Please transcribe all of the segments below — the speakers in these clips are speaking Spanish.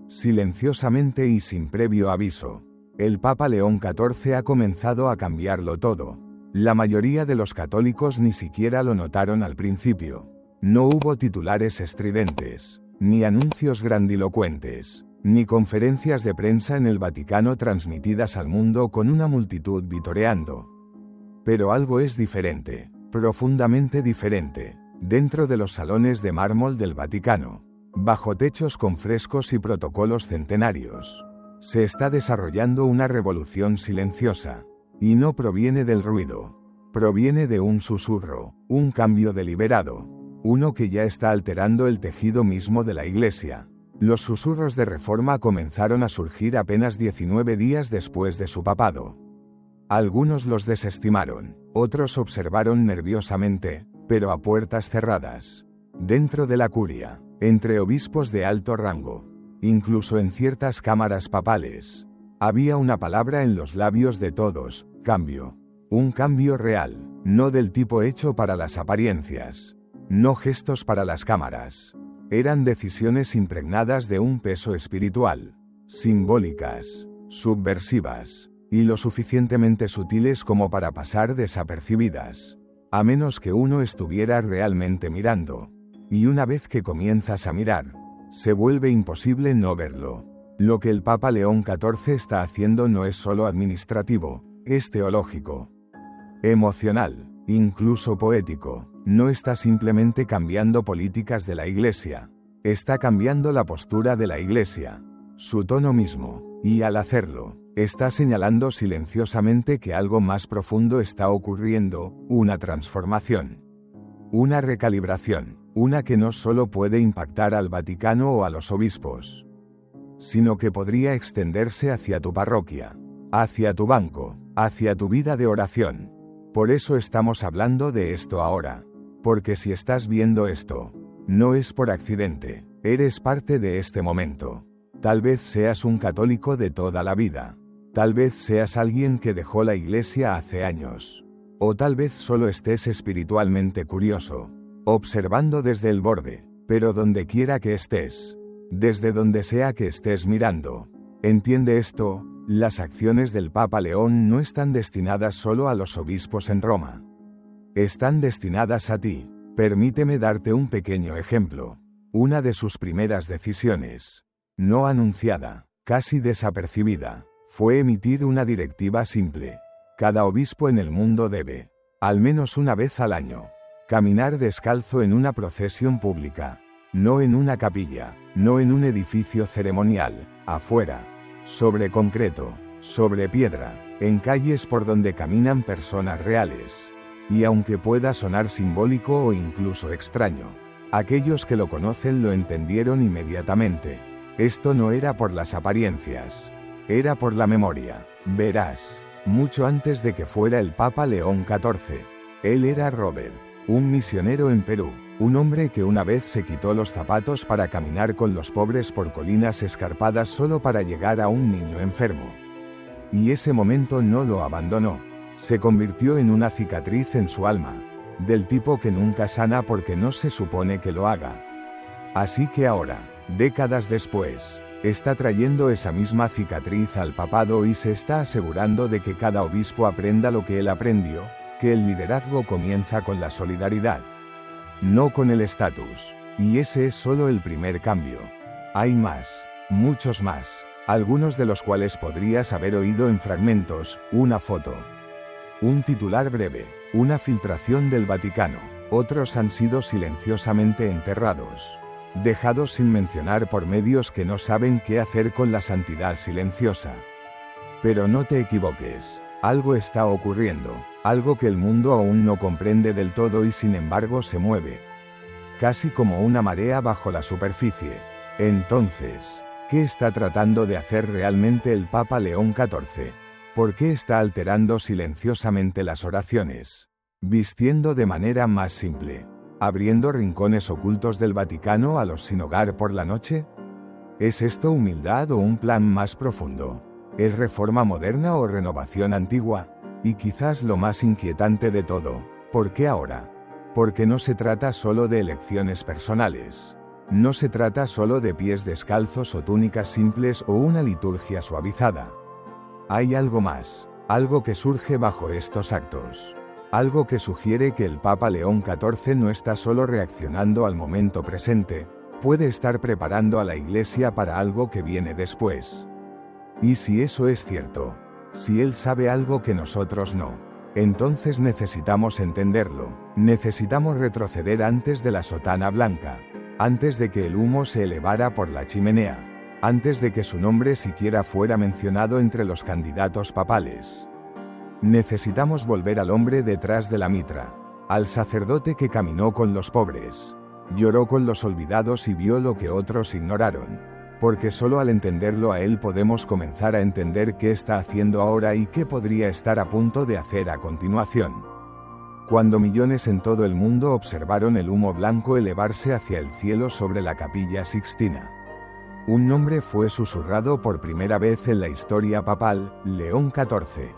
silenciosamente y sin previo aviso. El Papa León XIV ha comenzado a cambiarlo todo. La mayoría de los católicos ni siquiera lo notaron al principio. No hubo titulares estridentes, ni anuncios grandilocuentes, ni conferencias de prensa en el Vaticano transmitidas al mundo con una multitud vitoreando. Pero algo es diferente, profundamente diferente, dentro de los salones de mármol del Vaticano, bajo techos con frescos y protocolos centenarios. Se está desarrollando una revolución silenciosa, y no proviene del ruido, proviene de un susurro, un cambio deliberado, uno que ya está alterando el tejido mismo de la Iglesia. Los susurros de reforma comenzaron a surgir apenas 19 días después de su papado. Algunos los desestimaron, otros observaron nerviosamente, pero a puertas cerradas, dentro de la curia, entre obispos de alto rango, incluso en ciertas cámaras papales. Había una palabra en los labios de todos: cambio. Un cambio real, no del tipo hecho para las apariencias, no gestos para las cámaras. Eran decisiones impregnadas de un peso espiritual, simbólicas, subversivas, y lo suficientemente sutiles como para pasar desapercibidas, a menos que uno estuviera realmente mirando. Y una vez que comienzas a mirar, se vuelve imposible no verlo. Lo que el Papa León XIV está haciendo no es solo administrativo, es teológico, emocional, incluso poético. No está simplemente cambiando políticas de la Iglesia, está cambiando la postura de la Iglesia, su tono mismo, y al hacerlo, está señalando silenciosamente que algo más profundo está ocurriendo, una transformación, una recalibración, una que no solo puede impactar al Vaticano o a los obispos, sino que podría extenderse hacia tu parroquia, hacia tu banco, hacia tu vida de oración. Por eso estamos hablando de esto ahora. Porque si estás viendo esto, no es por accidente, eres parte de este momento. Tal vez seas un católico de toda la vida. Tal vez seas alguien que dejó la Iglesia hace años. O tal vez solo estés espiritualmente curioso, observando desde el borde. Pero donde quiera que estés, desde donde sea que estés mirando, entiende esto: las acciones del Papa León no están destinadas solo a los obispos en Roma. Están destinadas a ti. Permíteme darte un pequeño ejemplo. Una de sus primeras decisiones, no anunciada, casi desapercibida, fue emitir una directiva simple. Cada obispo en el mundo debe, al menos una vez al año, caminar descalzo en una procesión pública, no en una capilla, no en un edificio ceremonial, afuera, sobre concreto, sobre piedra, en calles por donde caminan personas reales. Y aunque pueda sonar simbólico o incluso extraño, aquellos que lo conocen lo entendieron inmediatamente. Esto no era por las apariencias, era por la memoria. Verás, mucho antes de que fuera el Papa León XIV, él era Robert, un misionero en Perú, un hombre que una vez se quitó los zapatos para caminar con los pobres por colinas escarpadas solo para llegar a un niño enfermo. Y ese momento no lo abandonó. Se convirtió en una cicatriz en su alma, del tipo que nunca sana porque no se supone que lo haga. Así que ahora, décadas después, está trayendo esa misma cicatriz al papado y se está asegurando de que cada obispo aprenda lo que él aprendió, que el liderazgo comienza con la solidaridad, no con el estatus. Y ese es solo el primer cambio. Hay más, muchos más, algunos de los cuales podrías haber oído en fragmentos: una foto, un titular breve, una filtración del Vaticano. Otros han sido silenciosamente enterrados, dejados sin mencionar por medios que no saben qué hacer con la santidad silenciosa. Pero no te equivoques, algo está ocurriendo, algo que el mundo aún no comprende del todo y sin embargo se mueve, casi como una marea bajo la superficie. Entonces, ¿qué está tratando de hacer realmente el Papa León XIV? ¿Por qué está alterando silenciosamente las oraciones? Vistiendo de manera más simple, abriendo rincones ocultos del Vaticano a los sin hogar por la noche. ¿Es esto humildad o un plan más profundo? ¿Es reforma moderna o renovación antigua? Y quizás lo más inquietante de todo, ¿por qué ahora? Porque no se trata solo de elecciones personales. No se trata solo de pies descalzos o túnicas simples o una liturgia suavizada. Hay algo más, algo que surge bajo estos actos. Algo que sugiere que el Papa León XIV no está solo reaccionando al momento presente, puede estar preparando a la Iglesia para algo que viene después. Y si eso es cierto, si él sabe algo que nosotros no, entonces necesitamos entenderlo, necesitamos retroceder antes de la sotana blanca, antes de que el humo se elevara por la chimenea, antes de que su nombre siquiera fuera mencionado entre los candidatos papales. Necesitamos volver al hombre detrás de la mitra, al sacerdote que caminó con los pobres, lloró con los olvidados y vio lo que otros ignoraron, porque solo al entenderlo a él podemos comenzar a entender qué está haciendo ahora y qué podría estar a punto de hacer a continuación. Cuando millones en todo el mundo observaron el humo blanco elevarse hacia el cielo sobre la Capilla Sixtina, un nombre fue susurrado por primera vez en la historia papal, León XIV.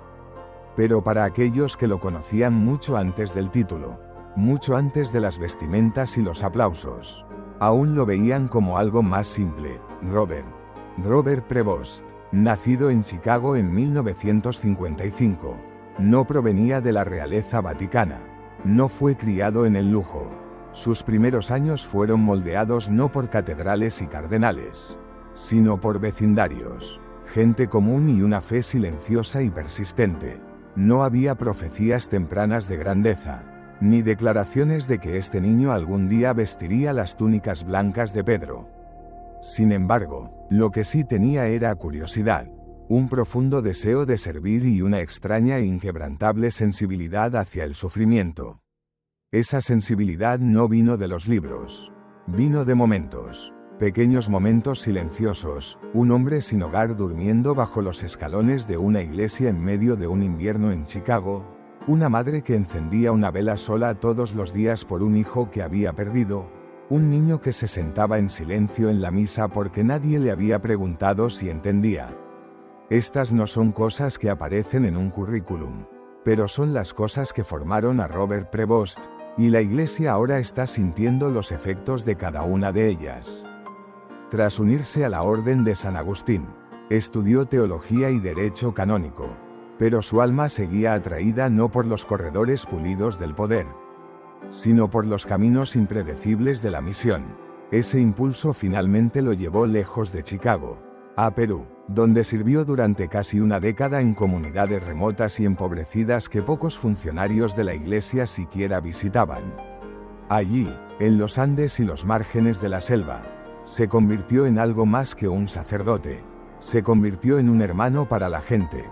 Pero para aquellos que lo conocían mucho antes del título, mucho antes de las vestimentas y los aplausos, aún lo veían como algo más simple. Robert Prevost, nacido en Chicago en 1955, no provenía de la realeza vaticana, no fue criado en el lujo. Sus primeros años fueron moldeados no por catedrales y cardenales, sino por vecindarios, gente común y una fe silenciosa y persistente. No había profecías tempranas de grandeza, ni declaraciones de que este niño algún día vestiría las túnicas blancas de Pedro. Sin embargo, lo que sí tenía era curiosidad, un profundo deseo de servir y una extraña e inquebrantable sensibilidad hacia el sufrimiento. Esa sensibilidad no vino de los libros, vino de momentos. Pequeños momentos silenciosos, un hombre sin hogar durmiendo bajo los escalones de una iglesia en medio de un invierno en Chicago, una madre que encendía una vela sola todos los días por un hijo que había perdido, un niño que se sentaba en silencio en la misa porque nadie le había preguntado si entendía. Estas no son cosas que aparecen en un currículum, pero son las cosas que formaron a Robert Prevost, y la iglesia ahora está sintiendo los efectos de cada una de ellas. Tras unirse a la Orden de San Agustín, estudió teología y derecho canónico, pero su alma seguía atraída no por los corredores pulidos del poder, sino por los caminos impredecibles de la misión. Ese impulso finalmente lo llevó lejos de Chicago, a Perú, donde sirvió durante casi una década en comunidades remotas y empobrecidas que pocos funcionarios de la iglesia siquiera visitaban. Allí, en los Andes y los márgenes de la selva, se convirtió en algo más que un sacerdote. Se convirtió en un hermano para la gente.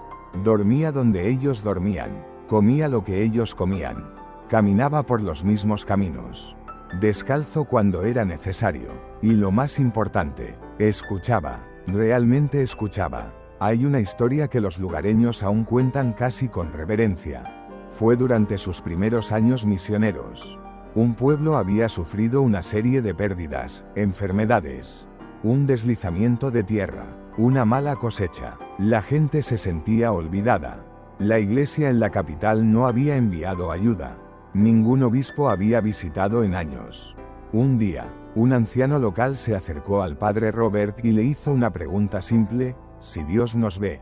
Dormía donde ellos dormían, comía lo que ellos comían, caminaba por los mismos caminos, descalzo cuando era necesario, y lo más importante, escuchaba, realmente escuchaba. Hay una historia que los lugareños aún cuentan casi con reverencia. Fue durante sus primeros años misioneros. Un pueblo había sufrido una serie de pérdidas, enfermedades, un deslizamiento de tierra, una mala cosecha. La gente se sentía olvidada. La iglesia en la capital no había enviado ayuda. Ningún obispo había visitado en años. Un día, un anciano local se acercó al padre Robert y le hizo una pregunta simple: si Dios nos ve,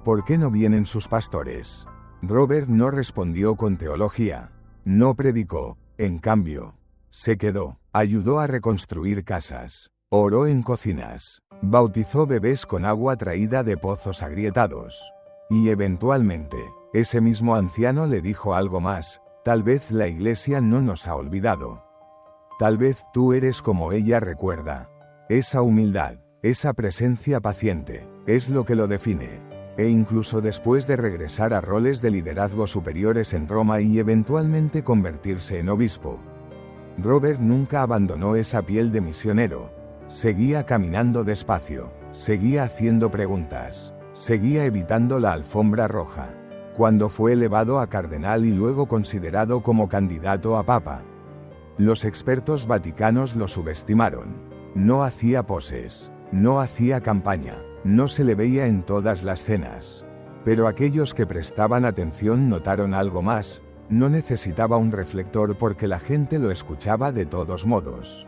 ¿por qué no vienen sus pastores? Robert no respondió con teología, no predicó. En cambio, se quedó, ayudó a reconstruir casas, oró en cocinas, bautizó bebés con agua traída de pozos agrietados. Y eventualmente, ese mismo anciano le dijo algo más: tal vez la iglesia no nos ha olvidado. Tal vez tú eres como ella recuerda. Esa humildad, esa presencia paciente, es lo que lo define. E incluso después de regresar a roles de liderazgo superiores en Roma y eventualmente convertirse en obispo, Robert nunca abandonó esa piel de misionero. Seguía caminando despacio, seguía haciendo preguntas, seguía evitando la alfombra roja. Cuando fue elevado a cardenal y luego considerado como candidato a papa, los expertos vaticanos lo subestimaron. No hacía poses, no hacía campaña, no se le veía en todas las cenas. Pero aquellos que prestaban atención notaron algo más: no necesitaba un reflector porque la gente lo escuchaba de todos modos.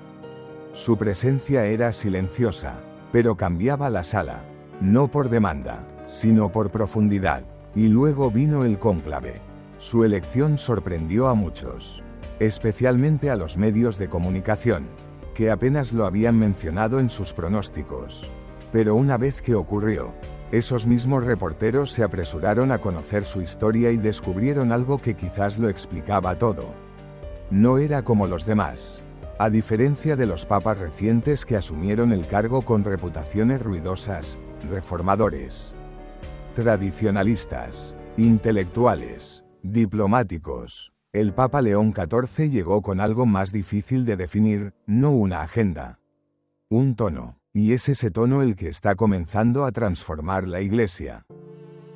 Su presencia era silenciosa, pero cambiaba la sala, no por demanda, sino por profundidad. Y luego vino el cónclave. Su elección sorprendió a muchos, especialmente a los medios de comunicación, que apenas lo habían mencionado en sus pronósticos. Pero una vez que ocurrió, esos mismos reporteros se apresuraron a conocer su historia y descubrieron algo que quizás lo explicaba todo. No era como los demás. A diferencia de los papas recientes que asumieron el cargo con reputaciones ruidosas, reformadores, tradicionalistas, intelectuales, diplomáticos, el Papa León XIV llegó con algo más difícil de definir, no una agenda, un tono, y es ese tono el que está comenzando a transformar la Iglesia.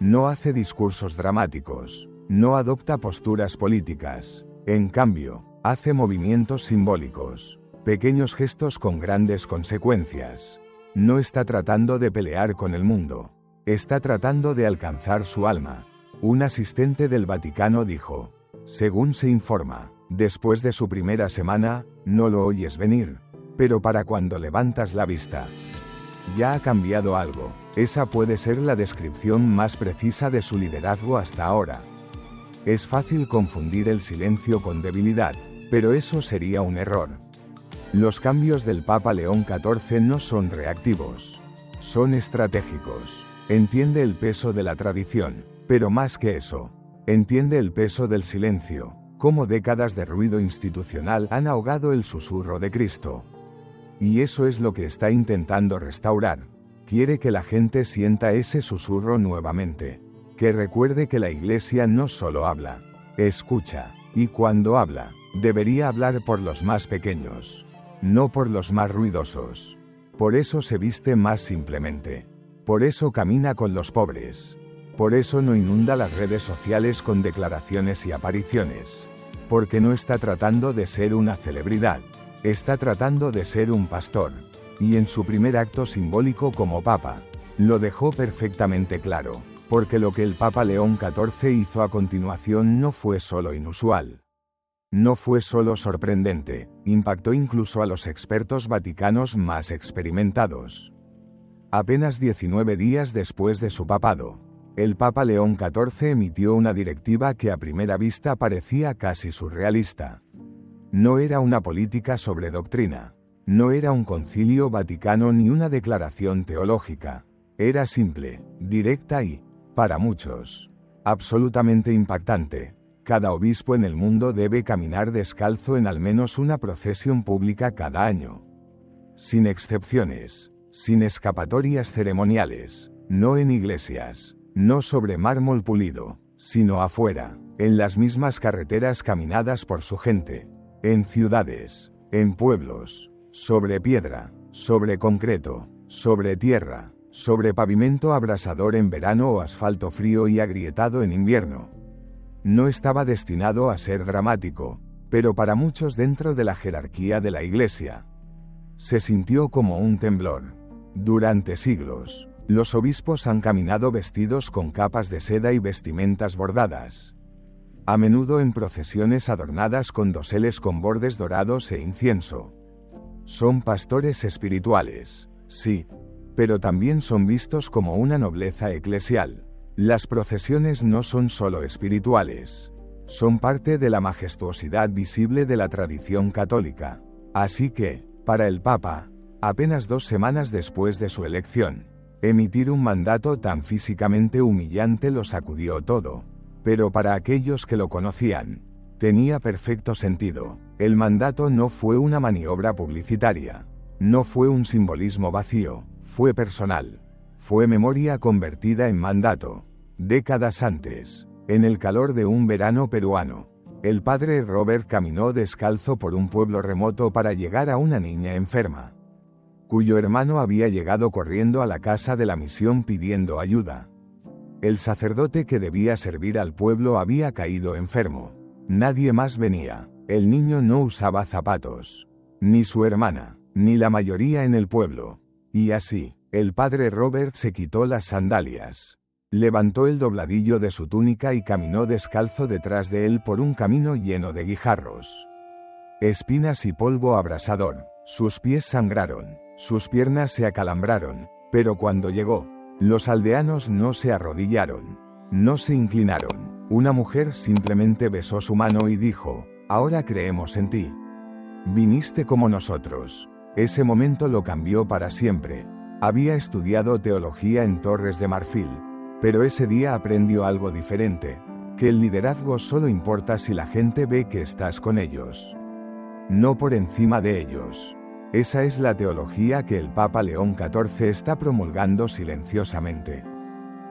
No hace discursos dramáticos, no adopta posturas políticas, en cambio, hace movimientos simbólicos, pequeños gestos con grandes consecuencias. No está tratando de pelear con el mundo, está tratando de alcanzar su alma. Un asistente del Vaticano dijo, según se informa, después de su primera semana, no lo oyes venir, pero para cuando levantas la vista, ya ha cambiado algo. Esa puede ser la descripción más precisa de su liderazgo hasta ahora. Es fácil confundir el silencio con debilidad, pero eso sería un error. Los cambios del Papa León XIV no son reactivos, son estratégicos. Entiende el peso de la tradición, pero más que eso, entiende el peso del silencio, cómo décadas de ruido institucional han ahogado el susurro de Cristo. Y eso es lo que está intentando restaurar. Quiere que la gente sienta ese susurro nuevamente, que recuerde que la Iglesia no solo habla, escucha, y cuando habla, debería hablar por los más pequeños, no por los más ruidosos. Por eso se viste más simplemente. Por eso camina con los pobres. Por eso no inunda las redes sociales con declaraciones y apariciones. Porque no está tratando de ser una celebridad. Está tratando de ser un pastor. Y en su primer acto simbólico como papa, lo dejó perfectamente claro. Porque lo que el Papa León XIV hizo a continuación no fue solo inusual. No fue solo sorprendente, impactó incluso a los expertos vaticanos más experimentados. Apenas 19 días después de su papado, el Papa León XIV emitió una directiva que a primera vista parecía casi surrealista. No era una política sobre doctrina, no era un concilio vaticano ni una declaración teológica. Era simple, directa y, para muchos, absolutamente impactante. Cada obispo en el mundo debe caminar descalzo en al menos una procesión pública cada año. Sin excepciones, sin escapatorias ceremoniales, no en iglesias, no sobre mármol pulido, sino afuera, en las mismas carreteras caminadas por su gente, en ciudades, en pueblos, sobre piedra, sobre concreto, sobre tierra, sobre pavimento abrasador en verano o asfalto frío y agrietado en invierno. No estaba destinado a ser dramático, pero para muchos dentro de la jerarquía de la Iglesia, se sintió como un temblor. Durante siglos, los obispos han caminado vestidos con capas de seda y vestimentas bordadas, a menudo en procesiones adornadas con doseles con bordes dorados e incienso. Son pastores espirituales, sí, pero también son vistos como una nobleza eclesial. Las procesiones no son solo espirituales, son parte de la majestuosidad visible de la tradición católica. Así que, para el Papa, apenas 2 semanas después de su elección, emitir un mandato tan físicamente humillante lo sacudió todo. Pero para aquellos que lo conocían, tenía perfecto sentido. El mandato no fue una maniobra publicitaria, no fue un simbolismo vacío, fue personal, fue memoria convertida en mandato. Décadas antes, en el calor de un verano peruano, el padre Robert caminó descalzo por un pueblo remoto para llegar a una niña enferma, cuyo hermano había llegado corriendo a la casa de la misión pidiendo ayuda. El sacerdote que debía servir al pueblo había caído enfermo. Nadie más venía. El niño no usaba zapatos. Ni su hermana, ni la mayoría en el pueblo. Y así, el padre Robert se quitó las sandalias. Levantó el dobladillo de su túnica y caminó descalzo detrás de él por un camino lleno de guijarros, espinas y polvo abrasador. Sus pies sangraron, sus piernas se acalambraron, pero cuando llegó, los aldeanos no se arrodillaron, no se inclinaron. Una mujer simplemente besó su mano y dijo: ahora creemos en ti. Viniste como nosotros. Ese momento lo cambió para siempre. Había estudiado teología en Torres de Marfil, pero ese día aprendió algo diferente, que el liderazgo solo importa si la gente ve que estás con ellos, no por encima de ellos. Esa es la teología que el Papa León XIV está promulgando silenciosamente.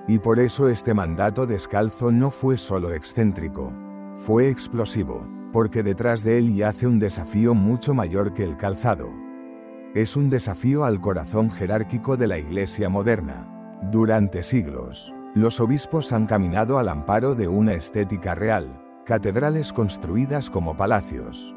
Y por eso este mandato descalzo no fue solo excéntrico, fue explosivo, porque detrás de él yace un desafío mucho mayor que el calzado. Es un desafío al corazón jerárquico de la Iglesia moderna. Durante siglos, los obispos han caminado al amparo de una estética real, catedrales construidas como palacios,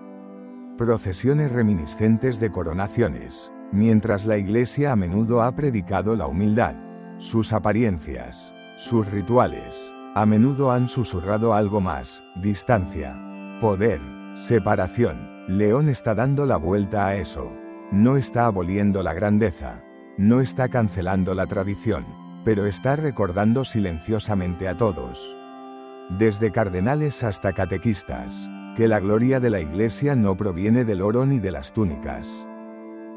procesiones reminiscentes de coronaciones, mientras la Iglesia a menudo ha predicado la humildad. Sus apariencias, sus rituales, a menudo han susurrado algo más: distancia, poder, separación. León está dando la vuelta a eso. No está aboliendo la grandeza, no está cancelando la tradición, pero está recordando silenciosamente a todos, desde cardenales hasta catequistas, que la gloria de la Iglesia no proviene del oro ni de las túnicas.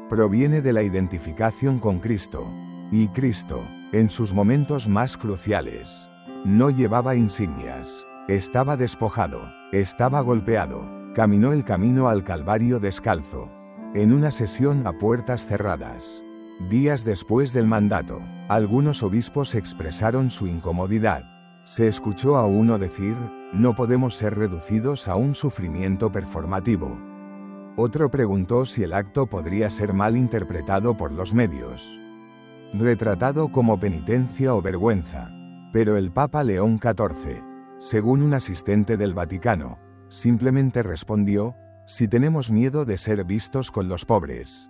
Proviene de la identificación con Cristo. Y Cristo, en sus momentos más cruciales, no llevaba insignias, estaba despojado, estaba golpeado, caminó el camino al Calvario descalzo, en una sesión a puertas cerradas. Días después del mandato, algunos obispos expresaron su incomodidad. Se escuchó a uno decir: no podemos ser reducidos a un sufrimiento performativo. Otro preguntó si el acto podría ser mal interpretado por los medios, retratado como penitencia o vergüenza. Pero el Papa León XIV, según un asistente del Vaticano, simplemente respondió: si tenemos miedo de ser vistos con los pobres,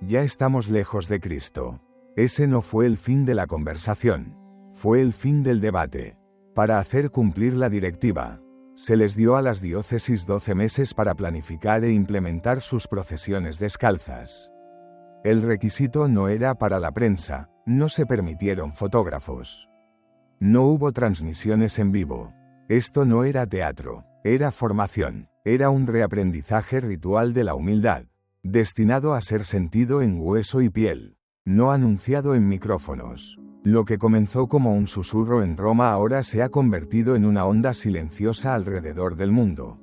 ya estamos lejos de Cristo. Ese no fue el fin de la conversación, fue el fin del debate. Para hacer cumplir la directiva, se les dio a las diócesis 12 meses para planificar e implementar sus procesiones descalzas. El requisito no era para la prensa, no se permitieron fotógrafos. No hubo transmisiones en vivo. Esto no era teatro, era formación, era un reaprendizaje ritual de la humildad, destinado a ser sentido en hueso y piel, no anunciado en micrófonos. Lo que comenzó como un susurro en Roma ahora se ha convertido en una onda silenciosa alrededor del mundo.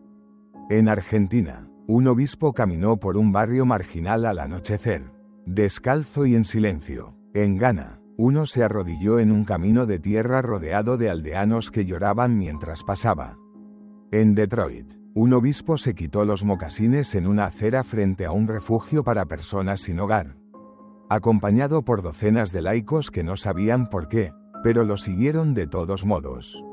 En Argentina, un obispo caminó por un barrio marginal al anochecer, descalzo y en silencio. En Ghana, uno se arrodilló en un camino de tierra rodeado de aldeanos que lloraban mientras pasaba. En Detroit, un obispo se quitó los mocasines en una acera frente a un refugio para personas sin hogar, acompañado por docenas de laicos que no sabían por qué, pero lo siguieron de todos modos.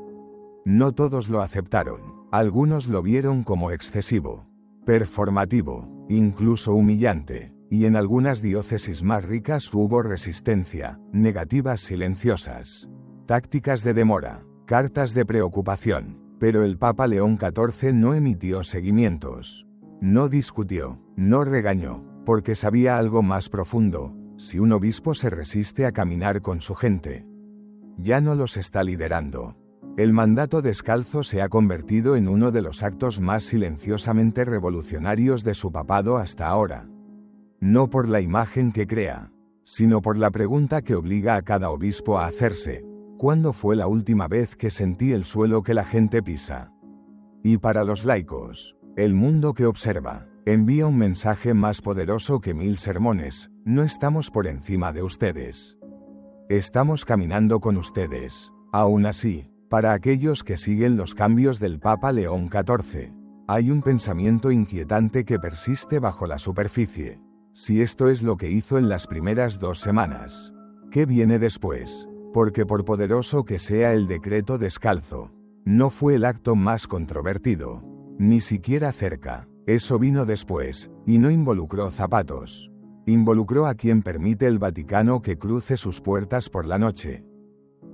No todos lo aceptaron, algunos lo vieron como excesivo, performativo, incluso humillante, y en algunas diócesis más ricas hubo resistencia, negativas silenciosas, tácticas de demora, cartas de preocupación, pero el Papa León XIV no emitió seguimientos, no discutió, no regañó, porque sabía algo más profundo: si un obispo se resiste a caminar con su gente, ya no los está liderando. El mandato descalzo se ha convertido en uno de los actos más silenciosamente revolucionarios de su papado hasta ahora. No por la imagen que crea, sino por la pregunta que obliga a cada obispo a hacerse: ¿cuándo fue la última vez que sentí el suelo que la gente pisa? Y para los laicos, el mundo que observa, envía un mensaje más poderoso que 1000 sermones: no estamos por encima de ustedes. Estamos caminando con ustedes. Aún así, para aquellos que siguen los cambios del Papa León XIV, hay un pensamiento inquietante que persiste bajo la superficie. Si esto es lo que hizo en las primeras 2 semanas, ¿qué viene después? Porque por poderoso que sea el decreto descalzo, no fue el acto más controvertido, ni siquiera cerca. Eso vino después, y no involucró zapatos. Involucró a quien permite el Vaticano que cruce sus puertas por la noche,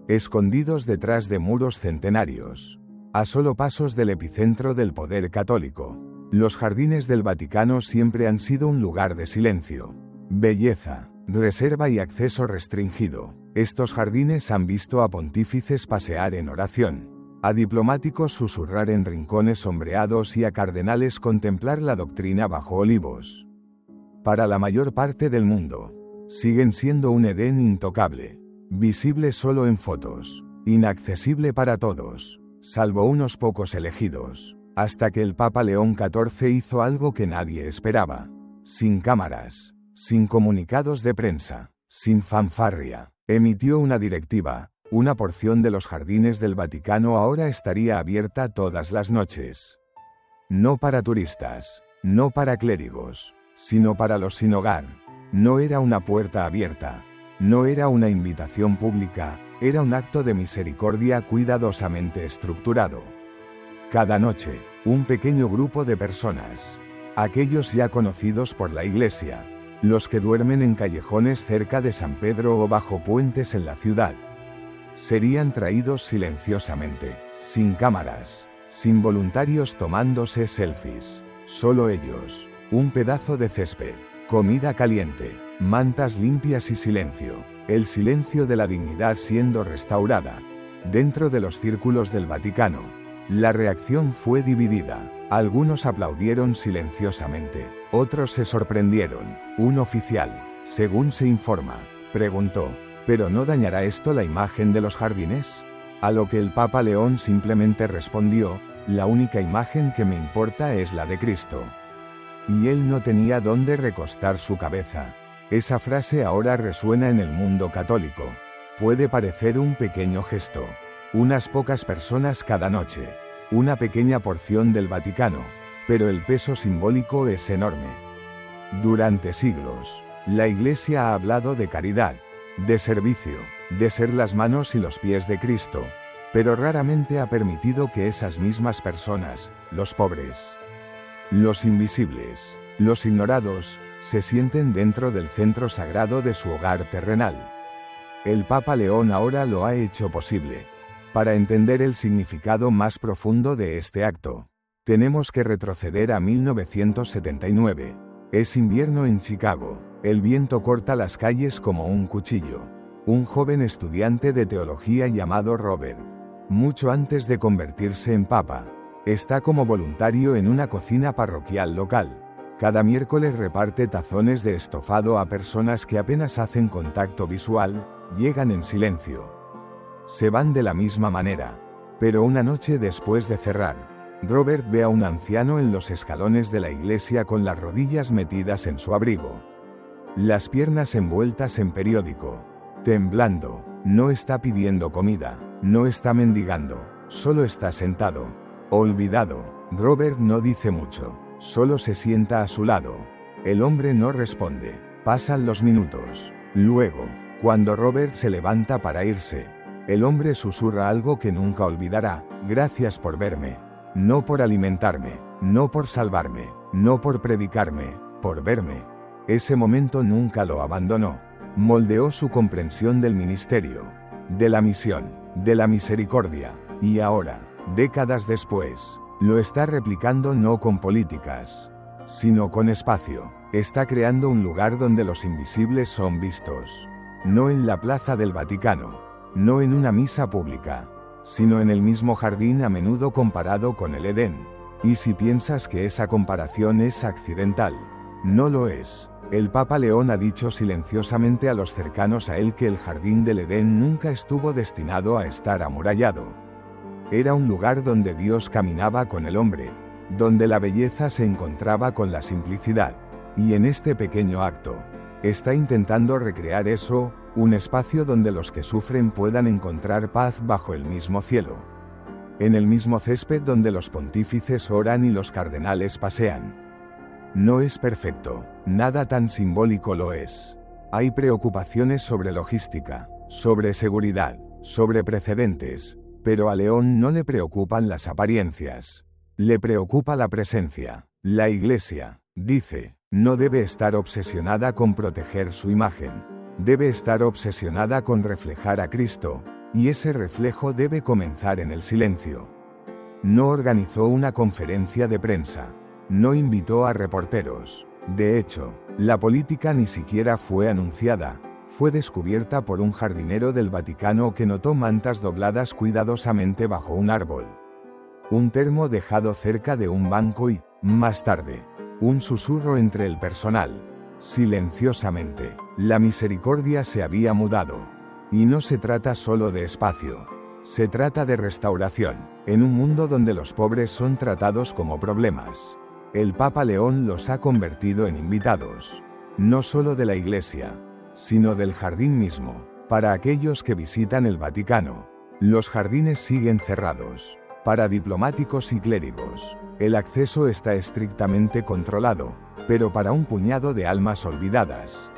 escondidos detrás de muros centenarios, a solo pasos del epicentro del poder católico. Los jardines del Vaticano siempre han sido un lugar de silencio, belleza, reserva y acceso restringido. Estos jardines han visto a pontífices pasear en oración, a diplomáticos susurrar en rincones sombreados y a cardenales contemplar la doctrina bajo olivos. Para la mayor parte del mundo, siguen siendo un Edén intocable, visible solo en fotos, inaccesible para todos, salvo unos pocos elegidos, hasta que el Papa León XIV hizo algo que nadie esperaba. Sin cámaras, sin comunicados de prensa, sin fanfarria, emitió una directiva. Una porción de los jardines del Vaticano ahora estaría abierta todas las noches. No para turistas, no para clérigos, sino para los sin hogar. No era una puerta abierta, no era una invitación pública, era un acto de misericordia cuidadosamente estructurado. Cada noche, un pequeño grupo de personas, aquellos ya conocidos por la Iglesia, los que duermen en callejones cerca de San Pedro o bajo puentes en la ciudad, serían traídos silenciosamente, sin cámaras, sin voluntarios tomándose selfies, solo ellos, un pedazo de césped, comida caliente, mantas limpias y silencio, el silencio de la dignidad siendo restaurada. Dentro de los círculos del Vaticano, la reacción fue dividida. Algunos aplaudieron silenciosamente, otros se sorprendieron. Un oficial, según se informa, preguntó: ¿pero no dañará esto la imagen de los jardines? A lo que el Papa León simplemente respondió: la única imagen que me importa es la de Cristo. Y él no tenía dónde recostar su cabeza. Esa frase ahora resuena en el mundo católico. Puede parecer un pequeño gesto, unas pocas personas cada noche, una pequeña porción del Vaticano, pero el peso simbólico es enorme. Durante siglos, la Iglesia ha hablado de caridad, de servicio, de ser las manos y los pies de Cristo, pero raramente ha permitido que esas mismas personas, los pobres, los invisibles, los ignorados, se sienten dentro del centro sagrado de su hogar terrenal. El Papa León ahora lo ha hecho posible. Para entender el significado más profundo de este acto, tenemos que retroceder a 1979. Es invierno en Chicago. El viento corta las calles como un cuchillo. Un joven estudiante de teología llamado Robert, mucho antes de convertirse en papa, está como voluntario en una cocina parroquial local. Cada miércoles reparte tazones de estofado a personas que apenas hacen contacto visual, llegan en silencio. Se van de la misma manera. Pero una noche después de cerrar, Robert ve a un anciano en los escalones de la iglesia con las rodillas metidas en su abrigo, las piernas envueltas en periódico, temblando. No está pidiendo comida, no está mendigando, solo está sentado, olvidado. Robert no dice mucho, solo se sienta a su lado. El hombre no responde. Pasan los minutos. Luego, cuando Robert se levanta para irse, el hombre susurra algo que nunca olvidará: gracias por verme, no por alimentarme, no por salvarme, no por predicarme, por verme. Ese momento nunca lo abandonó. Moldeó su comprensión del ministerio, de la misión, de la misericordia, y ahora, décadas después, lo está replicando no con políticas, sino con espacio. Está creando un lugar donde los invisibles son vistos. No en la plaza del Vaticano, no en una misa pública, sino en el mismo jardín, a menudo comparado con el Edén. Y si piensas que esa comparación es accidental, no lo es. El Papa León ha dicho silenciosamente a los cercanos a él que el jardín del Edén nunca estuvo destinado a estar amurallado. Era un lugar donde Dios caminaba con el hombre, donde la belleza se encontraba con la simplicidad. Y en este pequeño acto, está intentando recrear eso, un espacio donde los que sufren puedan encontrar paz bajo el mismo cielo. En el mismo césped donde los pontífices oran y los cardenales pasean. No es perfecto, nada tan simbólico lo es. Hay preocupaciones sobre logística, sobre seguridad, sobre precedentes, pero a León no le preocupan las apariencias. Le preocupa la presencia. La Iglesia, dice, no debe estar obsesionada con proteger su imagen. Debe estar obsesionada con reflejar a Cristo, y ese reflejo debe comenzar en el silencio. No organizó una conferencia de prensa. No invitó a reporteros. De hecho, la política ni siquiera fue anunciada. Fue descubierta por un jardinero del Vaticano que notó mantas dobladas cuidadosamente bajo un árbol. Un termo dejado cerca de un banco y, más tarde, un susurro entre el personal. Silenciosamente, la misericordia se había mudado. Y no se trata solo de espacio. Se trata de restauración, en un mundo donde los pobres son tratados como problemas. El Papa León los ha convertido en invitados. No solo de la Iglesia, sino del jardín mismo. Para aquellos que visitan el Vaticano, los jardines siguen cerrados. Para diplomáticos y clérigos, el acceso está estrictamente controlado, pero para un puñado de almas olvidadas,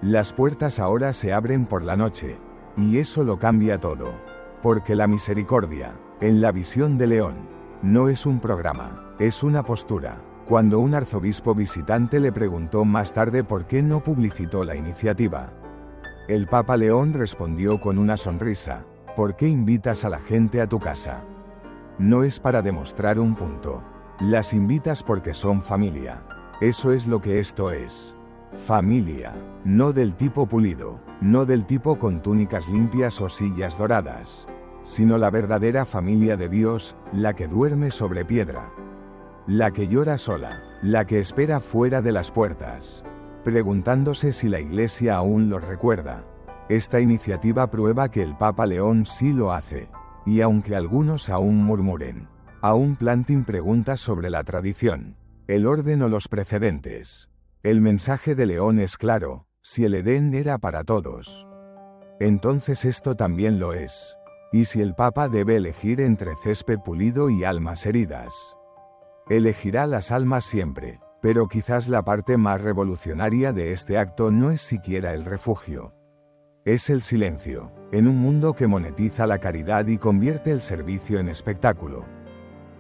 las puertas ahora se abren por la noche, y eso lo cambia todo. Porque la misericordia, en la visión de León, no es un programa, es una postura. Cuando un arzobispo visitante le preguntó más tarde por qué no publicitó la iniciativa, el Papa León respondió con una sonrisa: ¿por qué invitas a la gente a tu casa? No es para demostrar un punto. Las invitas porque son familia. Eso es lo que esto es. Familia. No del tipo pulido, no del tipo con túnicas limpias o sillas doradas, sino la verdadera familia de Dios, la que duerme sobre piedra. La que llora sola, la que espera fuera de las puertas, preguntándose si la Iglesia aún los recuerda. Esta iniciativa prueba que el Papa León sí lo hace. Y aunque algunos aún murmuren, aún planten preguntas sobre la tradición, el orden o los precedentes, el mensaje de León es claro: si el Edén era para todos, entonces esto también lo es. Y si el Papa debe elegir entre césped pulido y almas heridas, elegirá las almas siempre. Pero quizás la parte más revolucionaria de este acto no es siquiera el refugio. Es el silencio, en un mundo que monetiza la caridad y convierte el servicio en espectáculo.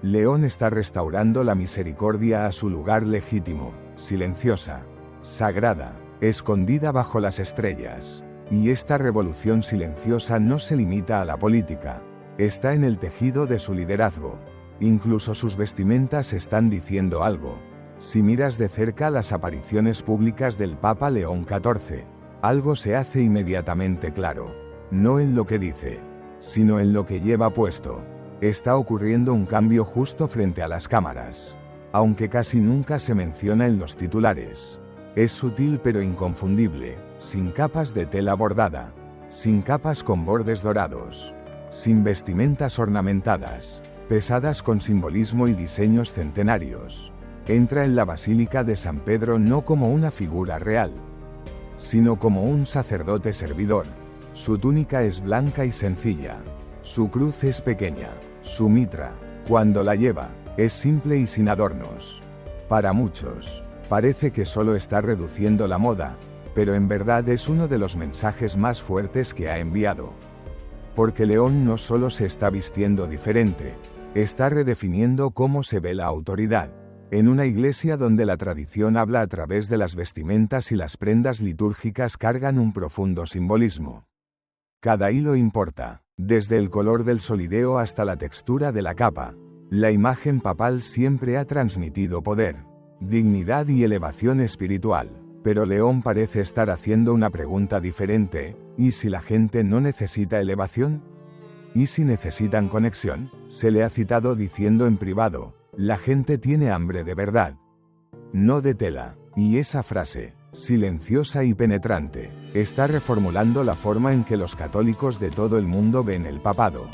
León está restaurando la misericordia a su lugar legítimo, silenciosa, sagrada, escondida bajo las estrellas. Y esta revolución silenciosa no se limita a la política, está en el tejido de su liderazgo. Incluso sus vestimentas están diciendo algo. Si miras de cerca las apariciones públicas del Papa León XIV, algo se hace inmediatamente claro. No en lo que dice, sino en lo que lleva puesto. Está ocurriendo un cambio justo frente a las cámaras, aunque casi nunca se menciona en los titulares. Es sutil pero inconfundible, sin capas de tela bordada, sin capas con bordes dorados, sin vestimentas ornamentadas, pesadas con simbolismo y diseños centenarios. Entra en la Basílica de San Pedro no como una figura real, sino como un sacerdote servidor. Su túnica es blanca y sencilla, su cruz es pequeña, su mitra, cuando la lleva, es simple y sin adornos. Para muchos, parece que solo está reduciendo la moda, pero en verdad es uno de los mensajes más fuertes que ha enviado. Porque León no solo se está vistiendo diferente, está redefiniendo cómo se ve la autoridad. En una iglesia donde la tradición habla a través de las vestimentas y las prendas litúrgicas cargan un profundo simbolismo. Cada hilo importa, desde el color del solideo hasta la textura de la capa. La imagen papal siempre ha transmitido poder, dignidad y elevación espiritual. Pero León parece estar haciendo una pregunta diferente: ¿y si la gente no necesita elevación? ¿Y si necesitan conexión? Se le ha citado diciendo en privado: la gente tiene hambre de verdad, no de tela. Y esa frase, silenciosa y penetrante, está reformulando la forma en que los católicos de todo el mundo ven el papado.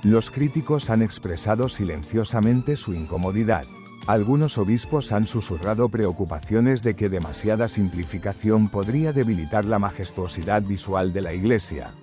Los críticos han expresado silenciosamente su incomodidad. Algunos obispos han susurrado preocupaciones de que demasiada simplificación podría debilitar la majestuosidad visual de la Iglesia.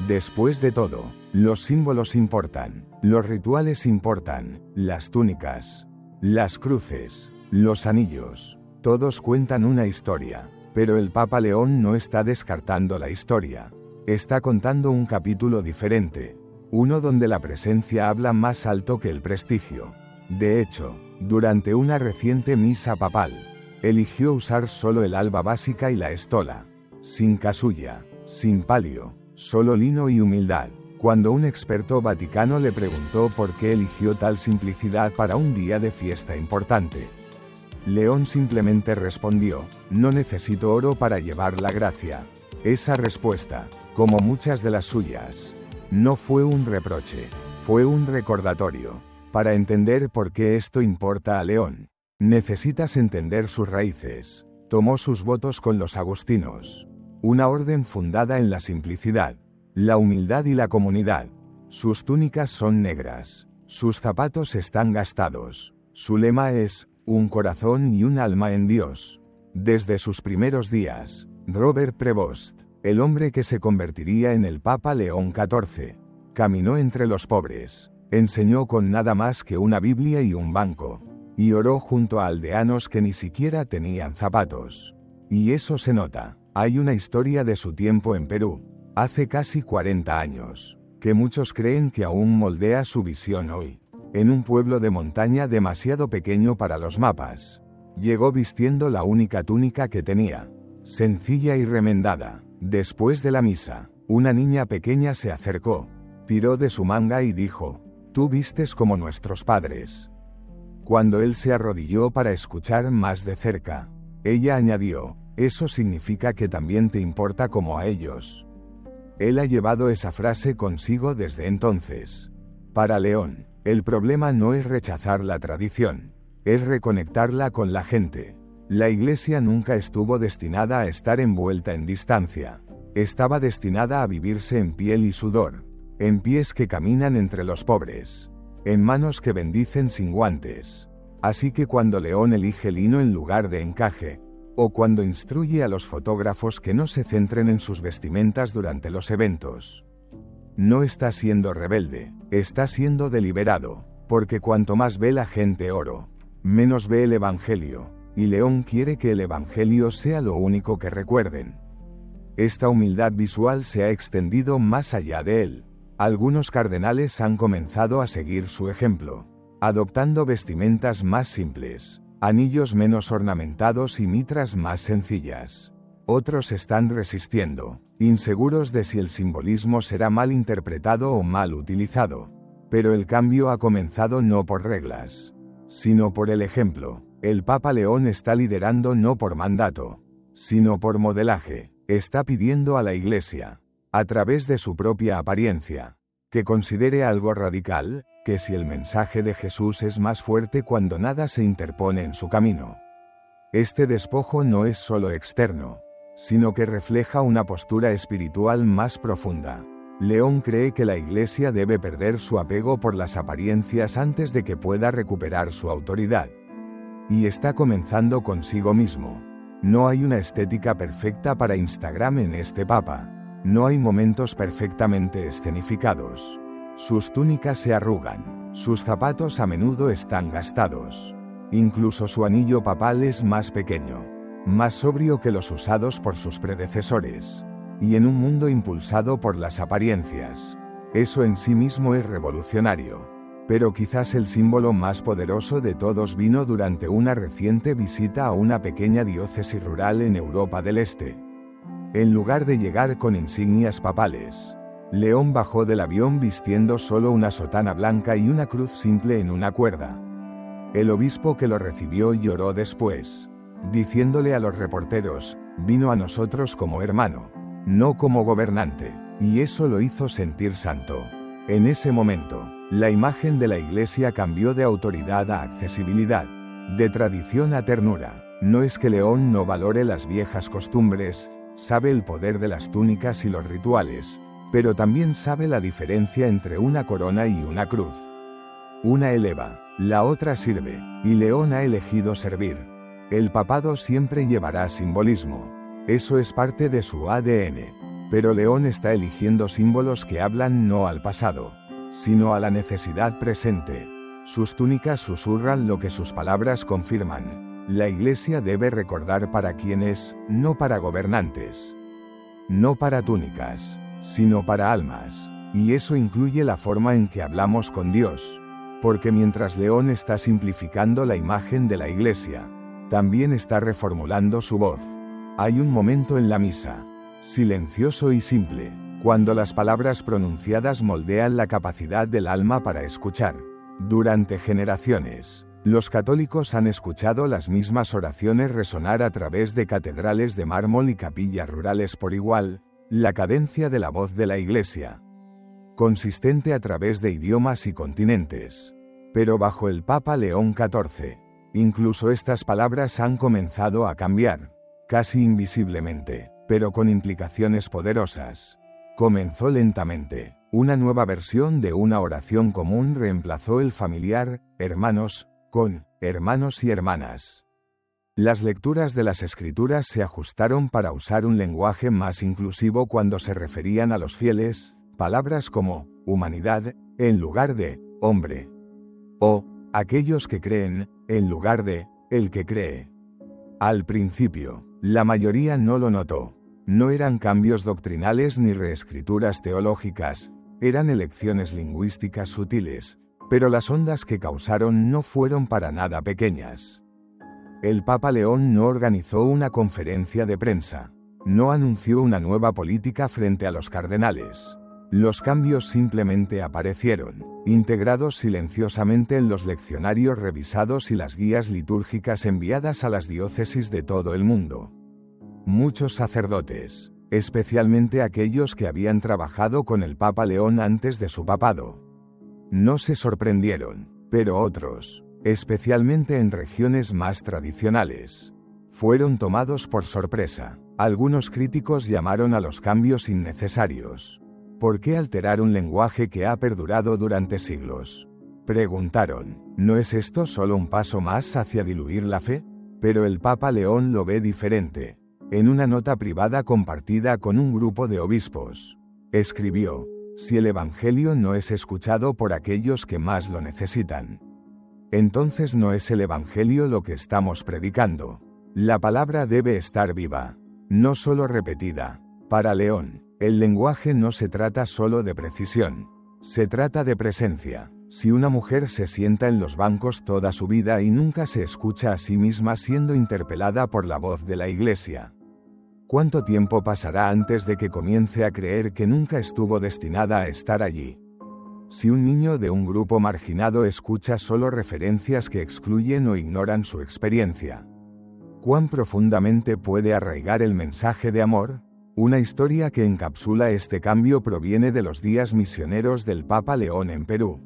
Después de todo, los símbolos importan, los rituales importan, las túnicas, las cruces, los anillos, todos cuentan una historia. Pero el Papa León no está descartando la historia. Está contando un capítulo diferente, uno donde la presencia habla más alto que el prestigio. De hecho, durante una reciente misa papal, eligió usar solo el alba básica y la estola, sin casulla, sin palio, solo lino y humildad. Cuando un experto vaticano le preguntó por qué eligió tal simplicidad para un día de fiesta importante, León simplemente respondió: no necesito oro para llevar la gracia. Esa respuesta, como muchas de las suyas, no fue un reproche, fue un recordatorio. Para entender por qué esto importa a León, necesitas entender sus raíces. Tomó sus votos con los agustinos, una orden fundada en la simplicidad, la humildad y la comunidad. Sus túnicas son negras, sus zapatos están gastados. Su lema es: un corazón y un alma en Dios. Desde sus primeros días, Robert Prevost, el hombre que se convertiría en el Papa León XIV, caminó entre los pobres, enseñó con nada más que una Biblia y un banco, y oró junto a aldeanos que ni siquiera tenían zapatos. Y eso se nota. Hay una historia de su tiempo en Perú, hace casi 40 años, que muchos creen que aún moldea su visión hoy. En un pueblo de montaña demasiado pequeño para los mapas, llegó vistiendo la única túnica que tenía, sencilla y remendada. Después de la misa, una niña pequeña se acercó, tiró de su manga y dijo: tú vistes como nuestros padres. Cuando él se arrodilló para escuchar más de cerca, ella añadió: eso significa que también te importa como a ellos. Él ha llevado esa frase consigo desde entonces. Para León, el problema no es rechazar la tradición, es reconectarla con la gente. La Iglesia nunca estuvo destinada a estar envuelta en distancia. Estaba destinada a vivirse en piel y sudor, en pies que caminan entre los pobres, en manos que bendicen sin guantes. Así que cuando León elige lino en lugar de encaje, o cuando instruye a los fotógrafos que no se centren en sus vestimentas durante los eventos, no está siendo rebelde, está siendo deliberado, porque cuanto más ve la gente oro, menos ve el Evangelio, y León quiere que el Evangelio sea lo único que recuerden. Esta humildad visual se ha extendido más allá de él. Algunos cardenales han comenzado a seguir su ejemplo, adoptando vestimentas más simples, anillos menos ornamentados y mitras más sencillas. Otros están resistiendo, inseguros de si el simbolismo será mal interpretado o mal utilizado. Pero el cambio ha comenzado no por reglas, sino por el ejemplo. El Papa León está liderando no por mandato, sino por modelaje. Está pidiendo a la Iglesia, a través de su propia apariencia, que considere algo radical, que si el mensaje de Jesús es más fuerte cuando nada se interpone en su camino. Este despojo no es solo externo, sino que refleja una postura espiritual más profunda. León cree que la Iglesia debe perder su apego por las apariencias antes de que pueda recuperar su autoridad. Y está comenzando consigo mismo. No hay una estética perfecta para Instagram en este Papa. No hay momentos perfectamente escenificados. Sus túnicas se arrugan, sus zapatos a menudo están gastados. Incluso su anillo papal es más pequeño, más sobrio que los usados por sus predecesores. Y en un mundo impulsado por las apariencias, eso en sí mismo es revolucionario. Pero quizás el símbolo más poderoso de todos vino durante una reciente visita a una pequeña diócesis rural en Europa del Este. En lugar de llegar con insignias papales, León bajó del avión vistiendo solo una sotana blanca y una cruz simple en una cuerda. El obispo que lo recibió lloró después, diciéndole a los reporteros: vino a nosotros como hermano, no como gobernante, y eso lo hizo sentir santo. En ese momento, la imagen de la Iglesia cambió de autoridad a accesibilidad, de tradición a ternura. No es que León no valore las viejas costumbres, sabe el poder de las túnicas y los rituales, pero también sabe la diferencia entre una corona y una cruz. Una eleva, la otra sirve, y León ha elegido servir. El papado siempre llevará simbolismo. Eso es parte de su ADN. Pero León está eligiendo símbolos que hablan no al pasado, sino a la necesidad presente. Sus túnicas susurran lo que sus palabras confirman. La Iglesia debe recordar para quién es, no para gobernantes. No para túnicas, sino para almas. Y eso incluye la forma en que hablamos con Dios. Porque mientras León está simplificando la imagen de la Iglesia, también está reformulando su voz. Hay un momento en la misa, silencioso y simple, cuando las palabras pronunciadas moldean la capacidad del alma para escuchar. Durante generaciones, los católicos han escuchado las mismas oraciones resonar a través de catedrales de mármol y capillas rurales por igual, la cadencia de la voz de la Iglesia, consistente a través de idiomas y continentes. Pero bajo el Papa León XIV, incluso estas palabras han comenzado a cambiar, casi invisiblemente, pero con implicaciones poderosas. Comenzó lentamente. Una nueva versión de una oración común reemplazó el familiar, hermanos, con hermanos y hermanas. Las lecturas de las Escrituras se ajustaron para usar un lenguaje más inclusivo cuando se referían a los fieles, palabras como humanidad, en lugar de hombre, o aquellos que creen, en lugar de el que cree. Al principio, la mayoría no lo notó. No eran cambios doctrinales ni reescrituras teológicas, eran elecciones lingüísticas sutiles, pero las ondas que causaron no fueron para nada pequeñas. El Papa León no organizó una conferencia de prensa, no anunció una nueva política frente a los cardenales. Los cambios simplemente aparecieron, integrados silenciosamente en los leccionarios revisados y las guías litúrgicas enviadas a las diócesis de todo el mundo. Muchos sacerdotes, especialmente aquellos que habían trabajado con el Papa León antes de su papado, no se sorprendieron, pero otros, especialmente en regiones más tradicionales, fueron tomados por sorpresa. Algunos críticos llamaron a los cambios innecesarios. ¿Por qué alterar un lenguaje que ha perdurado durante siglos? Preguntaron, ¿no es esto solo un paso más hacia diluir la fe? Pero el Papa León lo ve diferente. En una nota privada compartida con un grupo de obispos, escribió, si el Evangelio no es escuchado por aquellos que más lo necesitan, entonces no es el Evangelio lo que estamos predicando. La palabra debe estar viva, no solo repetida. Para León, el lenguaje no se trata solo de precisión, se trata de presencia. Si una mujer se sienta en los bancos toda su vida y nunca se escucha a sí misma siendo interpelada por la voz de la Iglesia, ¿cuánto tiempo pasará antes de que comience a creer que nunca estuvo destinada a estar allí? Si un niño de un grupo marginado escucha solo referencias que excluyen o ignoran su experiencia, ¿cuán profundamente puede arraigar el mensaje de amor? Una historia que encapsula este cambio proviene de los días misioneros del Papa León en Perú.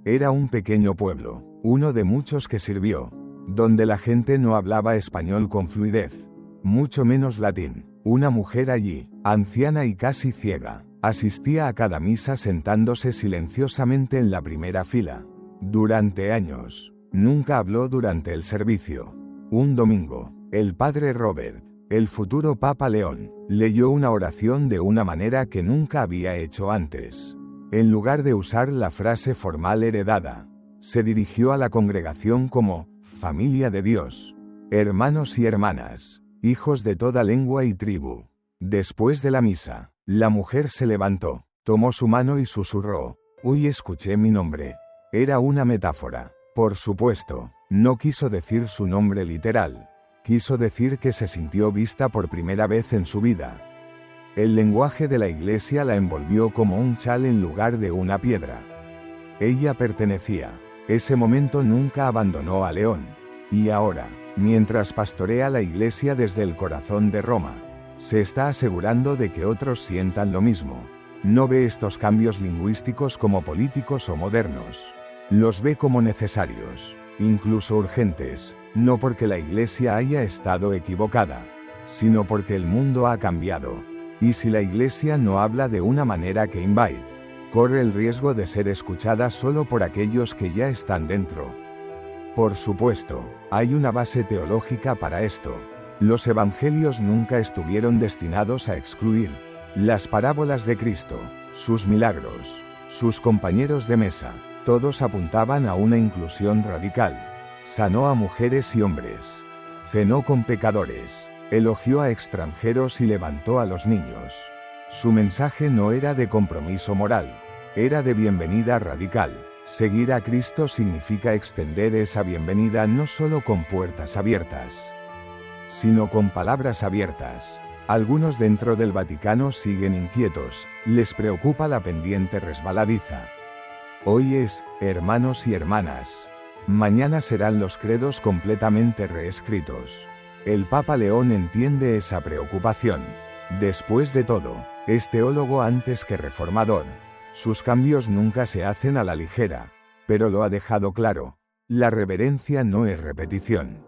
Era un pequeño pueblo, uno de muchos que sirvió, donde la gente no hablaba español con fluidez, mucho menos latín. Una mujer allí, anciana y casi ciega, asistía a cada misa sentándose silenciosamente en la primera fila. Durante años, nunca habló durante el servicio. Un domingo, el padre Robert, el futuro Papa León, leyó una oración de una manera que nunca había hecho antes. En lugar de usar la frase formal heredada, se dirigió a la congregación como familia de Dios, hermanos y hermanas, hijos de toda lengua y tribu. Después de la misa, la mujer se levantó, tomó su mano y susurró, «Hoy escuché mi nombre». Era una metáfora. Por supuesto, no quiso decir su nombre literal. Quiso decir que se sintió vista por primera vez en su vida. El lenguaje de la Iglesia la envolvió como un chal en lugar de una piedra. Ella pertenecía. Ese momento nunca abandonó a León. Y ahora, mientras pastorea la Iglesia desde el corazón de Roma, se está asegurando de que otros sientan lo mismo. No ve estos cambios lingüísticos como políticos o modernos. Los ve como necesarios, incluso urgentes, no porque la Iglesia haya estado equivocada, sino porque el mundo ha cambiado. Y si la Iglesia no habla de una manera que invite, corre el riesgo de ser escuchada solo por aquellos que ya están dentro. Por supuesto, hay una base teológica para esto. Los evangelios nunca estuvieron destinados a excluir. Las parábolas de Cristo, sus milagros, sus compañeros de mesa, todos apuntaban a una inclusión radical. Sanó a mujeres y hombres, cenó con pecadores, elogió a extranjeros y levantó a los niños. Su mensaje no era de compromiso moral, era de bienvenida radical. Seguir a Cristo significa extender esa bienvenida no solo con puertas abiertas, sino con palabras abiertas. Algunos dentro del Vaticano siguen inquietos, les preocupa la pendiente resbaladiza. Hoy es, hermanos y hermanas. Mañana serán los credos completamente reescritos. El Papa León entiende esa preocupación. Después de todo, es teólogo antes que reformador. Sus cambios nunca se hacen a la ligera, pero lo ha dejado claro. La reverencia no es repetición.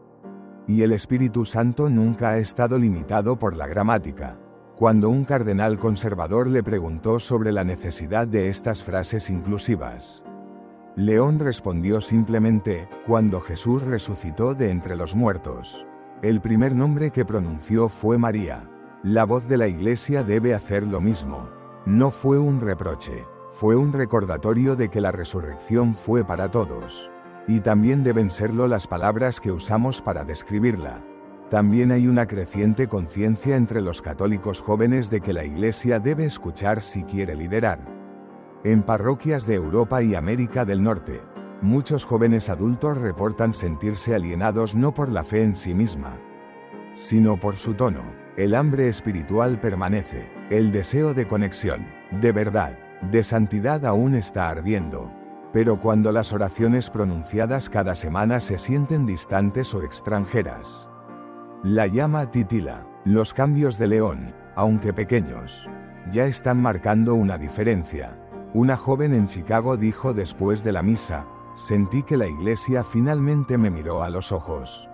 Y el Espíritu Santo nunca ha estado limitado por la gramática. Cuando un cardenal conservador le preguntó sobre la necesidad de estas frases inclusivas, León respondió simplemente, cuando Jesús resucitó de entre los muertos. El primer nombre que pronunció fue María. La voz de la Iglesia debe hacer lo mismo. No fue un reproche, fue un recordatorio de que la resurrección fue para todos. Y también deben serlo las palabras que usamos para describirla. También hay una creciente conciencia entre los católicos jóvenes de que la Iglesia debe escuchar si quiere liderar. En parroquias de Europa y América del Norte, muchos jóvenes adultos reportan sentirse alienados no por la fe en sí misma, sino por su tono. El hambre espiritual permanece, el deseo de conexión, de verdad, de santidad aún está ardiendo. Pero cuando las oraciones pronunciadas cada semana se sienten distantes o extranjeras, la llama titila. Los cambios de León, aunque pequeños, ya están marcando una diferencia. Una joven en Chicago dijo después de la misa, sentí que la Iglesia finalmente me miró a los ojos.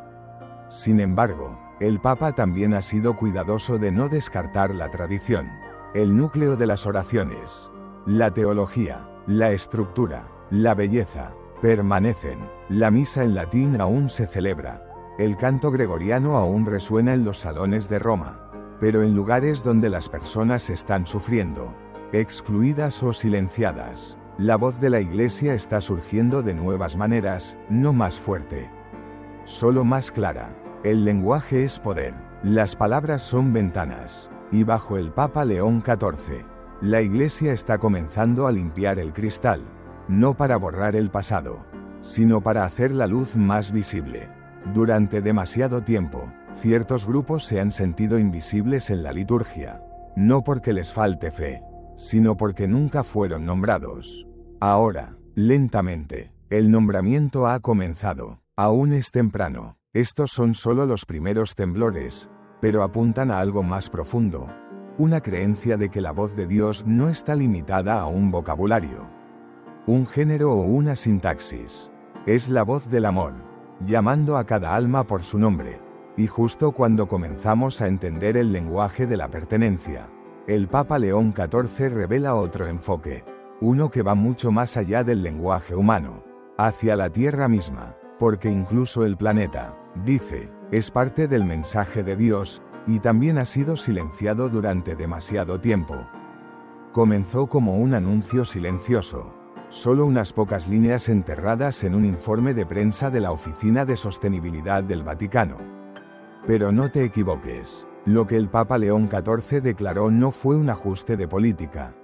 Sin embargo, el Papa también ha sido cuidadoso de no descartar la tradición, el núcleo de las oraciones, la teología, la estructura, la belleza, permanecen. La misa en latín aún se celebra. El canto gregoriano aún resuena en los salones de Roma, pero en lugares donde las personas están sufriendo, excluidas o silenciadas, la voz de la Iglesia está surgiendo de nuevas maneras, no más fuerte, solo más clara. El lenguaje es poder, las palabras son ventanas, y bajo el Papa León XIV, la Iglesia está comenzando a limpiar el cristal, no para borrar el pasado, sino para hacer la luz más visible. Durante demasiado tiempo, ciertos grupos se han sentido invisibles en la liturgia, no porque les falte fe, sino porque nunca fueron nombrados. Ahora, lentamente, el nombramiento ha comenzado. Aún es temprano. Estos son solo los primeros temblores, pero apuntan a algo más profundo. Una creencia de que la voz de Dios no está limitada a un vocabulario, un género o una sintaxis. Es la voz del amor, llamando a cada alma por su nombre. Y justo cuando comenzamos a entender el lenguaje de la pertenencia, el Papa León XIV revela otro enfoque, uno que va mucho más allá del lenguaje humano, hacia la Tierra misma, porque incluso el planeta, dice, es parte del mensaje de Dios, y también ha sido silenciado durante demasiado tiempo. Comenzó como un anuncio silencioso, solo unas pocas líneas enterradas en un informe de prensa de la Oficina de Sostenibilidad del Vaticano. Pero no te equivoques, lo que el Papa León XIV declaró no fue un ajuste de política.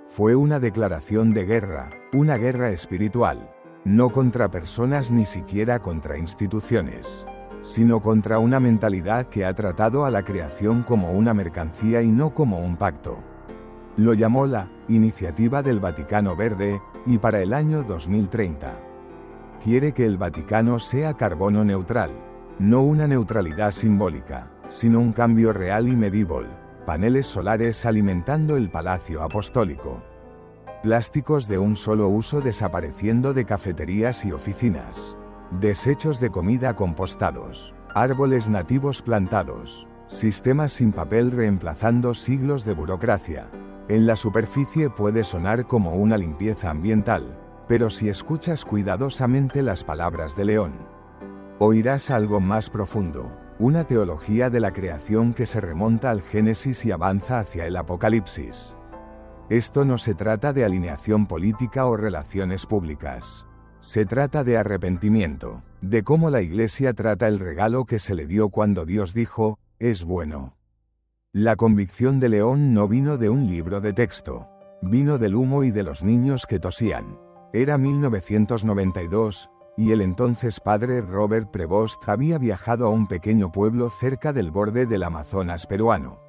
Fue una declaración de guerra, una guerra espiritual, no contra personas ni siquiera contra instituciones, sino contra una mentalidad que ha tratado a la creación como una mercancía y no como un pacto. Lo llamó la Iniciativa del Vaticano Verde, y para el año 2030. Quiere que el Vaticano sea carbono neutral, no una neutralidad simbólica, sino un cambio real y medible. Paneles solares alimentando el Palacio Apostólico. Plásticos de un solo uso desapareciendo de cafeterías y oficinas. Desechos de comida compostados. Árboles nativos plantados. Sistemas sin papel reemplazando siglos de burocracia. En la superficie puede sonar como una limpieza ambiental, pero si escuchas cuidadosamente las palabras de León, oirás algo más profundo, una teología de la creación que se remonta al Génesis y avanza hacia el Apocalipsis. Esto no se trata de alineación política o relaciones públicas. Se trata de arrepentimiento, de cómo la Iglesia trata el regalo que se le dio cuando Dios dijo, es bueno. La convicción de León no vino de un libro de texto, vino del humo y de los niños que tosían. Era 1992, y el entonces padre Robert Prevost había viajado a un pequeño pueblo cerca del borde del Amazonas peruano.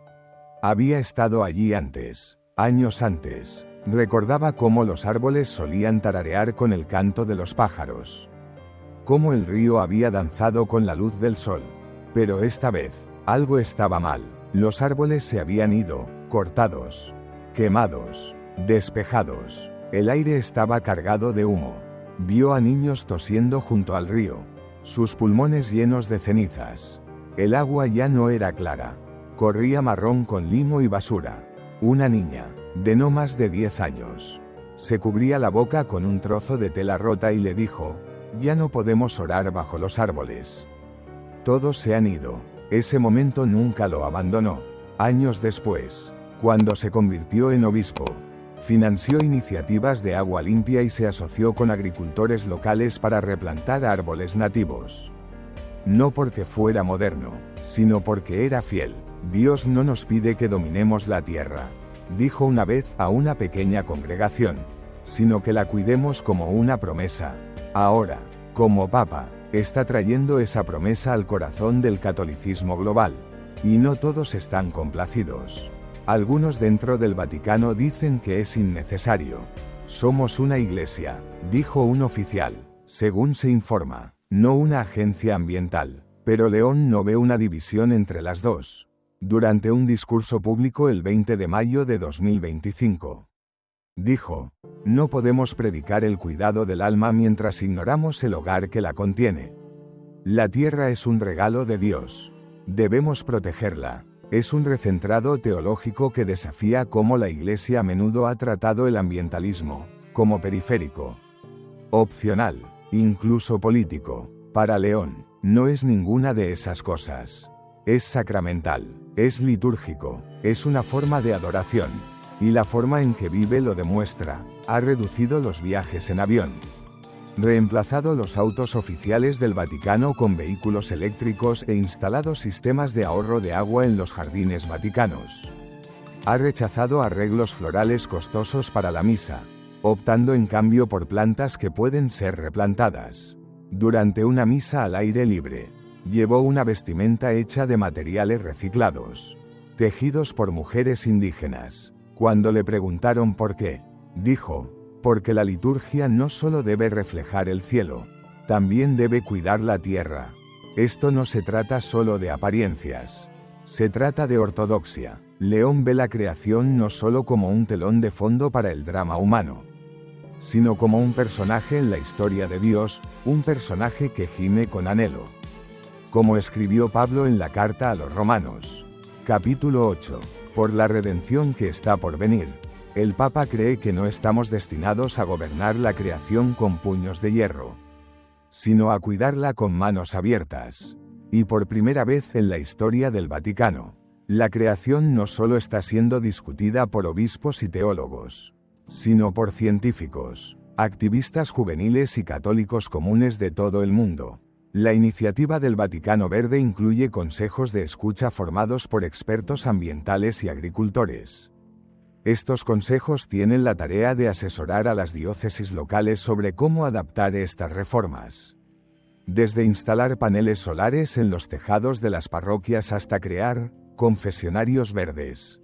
Había estado allí antes, años antes. Recordaba cómo los árboles solían tararear con el canto de los pájaros. Cómo el río había danzado con la luz del sol. Pero esta vez, algo estaba mal. Los árboles se habían ido, cortados, quemados, despejados. El aire estaba cargado de humo. Vio a niños tosiendo junto al río, sus pulmones llenos de cenizas. El agua ya no era clara. Corría marrón con limo y basura. Una niña, de no más de 10 años, se cubría la boca con un trozo de tela rota y le dijo: «Ya no podemos orar bajo los árboles. Todos se han ido». Ese momento nunca lo abandonó. Años después, cuando se convirtió en obispo, financió iniciativas de agua limpia y se asoció con agricultores locales para replantar árboles nativos. No porque fuera moderno, sino porque era fiel. «Dios no nos pide que dominemos la tierra», dijo una vez a una pequeña congregación, «sino que la cuidemos como una promesa». Ahora, como Papa, está trayendo esa promesa al corazón del catolicismo global. Y no todos están complacidos. Algunos dentro del Vaticano dicen que es innecesario. «Somos una iglesia», dijo un oficial, según se informa, no una agencia ambiental. Pero León no ve una división entre las dos. Durante un discurso público el 20 de mayo de 2025, dijo: «No podemos predicar el cuidado del alma mientras ignoramos el hogar que la contiene. La tierra es un regalo de Dios. Debemos protegerla». Es un recentrado teológico que desafía cómo la Iglesia a menudo ha tratado el ambientalismo como periférico, opcional, incluso político. Para León, no es ninguna de esas cosas. Es sacramental, es litúrgico, es una forma de adoración. Y la forma en que vive lo demuestra. Ha reducido los viajes en avión, reemplazado los autos oficiales del Vaticano con vehículos eléctricos e instalado sistemas de ahorro de agua en los jardines vaticanos. Ha rechazado arreglos florales costosos para la misa, optando en cambio por plantas que pueden ser replantadas. Durante una misa al aire libre, llevó una vestimenta hecha de materiales reciclados, tejidos por mujeres indígenas. Cuando le preguntaron por qué, dijo: «Porque la liturgia no solo debe reflejar el cielo, también debe cuidar la tierra. Esto no se trata solo de apariencias. Se trata de ortodoxia». León ve la creación no solo como un telón de fondo para el drama humano, sino como un personaje en la historia de Dios, un personaje que gime con anhelo. Como escribió Pablo en la carta a los Romanos, capítulo 8, por la redención que está por venir. El Papa cree que no estamos destinados a gobernar la creación con puños de hierro, sino a cuidarla con manos abiertas. Y por primera vez en la historia del Vaticano, la creación no solo está siendo discutida por obispos y teólogos, sino por científicos, activistas juveniles y católicos comunes de todo el mundo. La iniciativa del Vaticano Verde incluye consejos de escucha formados por expertos ambientales y agricultores. Estos consejos tienen la tarea de asesorar a las diócesis locales sobre cómo adaptar estas reformas. Desde instalar paneles solares en los tejados de las parroquias hasta crear confesionarios verdes,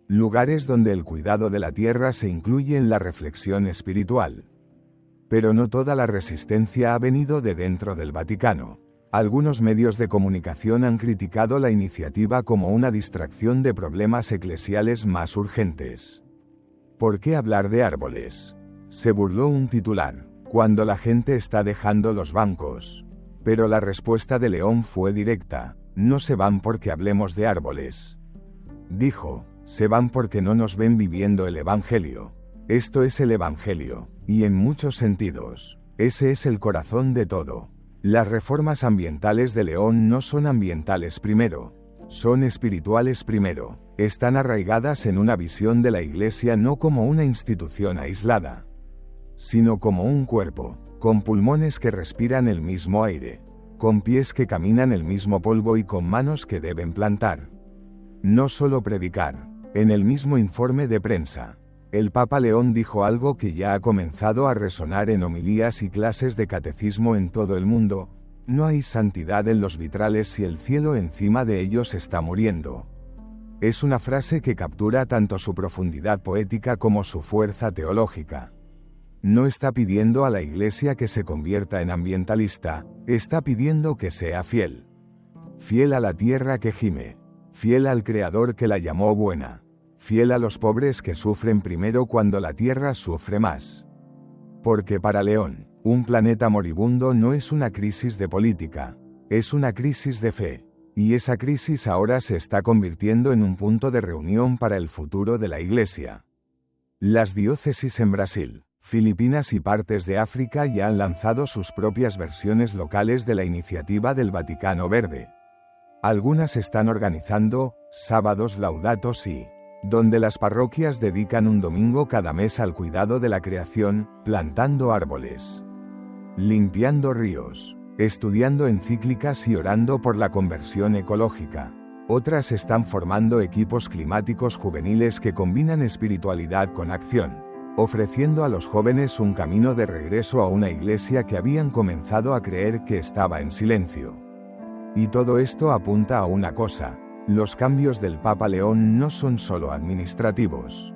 lugares donde el cuidado de la tierra se incluye en la reflexión espiritual. Pero no toda la resistencia ha venido de dentro del Vaticano. Algunos medios de comunicación han criticado la iniciativa como una distracción de problemas eclesiales más urgentes. ¿Por qué hablar de árboles?, se burló un titular, cuando la gente está dejando los bancos. Pero la respuesta de León fue directa: no se van porque hablemos de árboles. Dijo: se van porque no nos ven viviendo el Evangelio. Esto es el Evangelio, y en muchos sentidos, ese es el corazón de todo. Las reformas ambientales de León no son ambientales primero, son espirituales primero. Están arraigadas en una visión de la Iglesia no como una institución aislada, sino como un cuerpo, con pulmones que respiran el mismo aire, con pies que caminan el mismo polvo y con manos que deben plantar. No solo predicar. En el mismo informe de prensa, el Papa León dijo algo que ya ha comenzado a resonar en homilías y clases de catecismo en todo el mundo: no hay santidad en los vitrales si el cielo encima de ellos está muriendo. Es una frase que captura tanto su profundidad poética como su fuerza teológica. No está pidiendo a la Iglesia que se convierta en ambientalista, está pidiendo que sea fiel. Fiel a la tierra que gime, fiel al Creador que la llamó buena, fiel a los pobres que sufren primero cuando la tierra sufre más. Porque para León, un planeta moribundo no es una crisis de política, es una crisis de fe. Y esa crisis ahora se está convirtiendo en un punto de reunión para el futuro de la Iglesia. Las diócesis en Brasil, Filipinas y partes de África ya han lanzado sus propias versiones locales de la iniciativa del Vaticano Verde. Algunas están organizando sábados Laudato Si, donde las parroquias dedican un domingo cada mes al cuidado de la creación, plantando árboles, limpiando ríos, estudiando encíclicas y orando por la conversión ecológica. Otras están formando equipos climáticos juveniles que combinan espiritualidad con acción, ofreciendo a los jóvenes un camino de regreso a una iglesia que habían comenzado a creer que estaba en silencio. Y todo esto apunta a una cosa: los cambios del Papa León no son solo administrativos.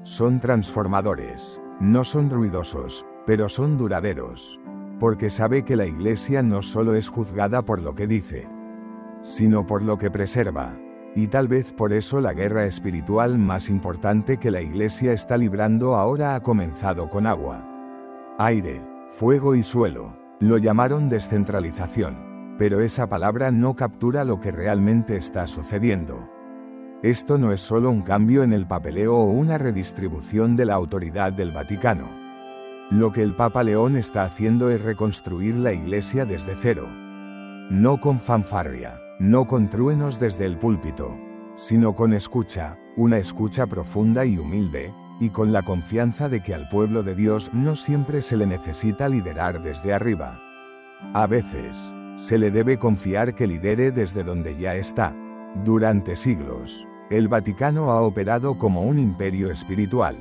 Son transformadores, no son ruidosos, pero son duraderos. Porque sabe que la Iglesia no solo es juzgada por lo que dice, sino por lo que preserva. Y tal vez por eso la guerra espiritual más importante que la Iglesia está librando ahora ha comenzado con agua, aire, fuego y suelo. Lo llamaron descentralización, pero esa palabra no captura lo que realmente está sucediendo. Esto no es solo un cambio en el papeleo o una redistribución de la autoridad del Vaticano. Lo que el Papa León está haciendo es reconstruir la Iglesia desde cero. No con fanfarria, no con truenos desde el púlpito, sino con escucha, una escucha profunda y humilde, y con la confianza de que al pueblo de Dios no siempre se le necesita liderar desde arriba. A veces, se le debe confiar que lidere desde donde ya está. Durante siglos, el Vaticano ha operado como un imperio espiritual.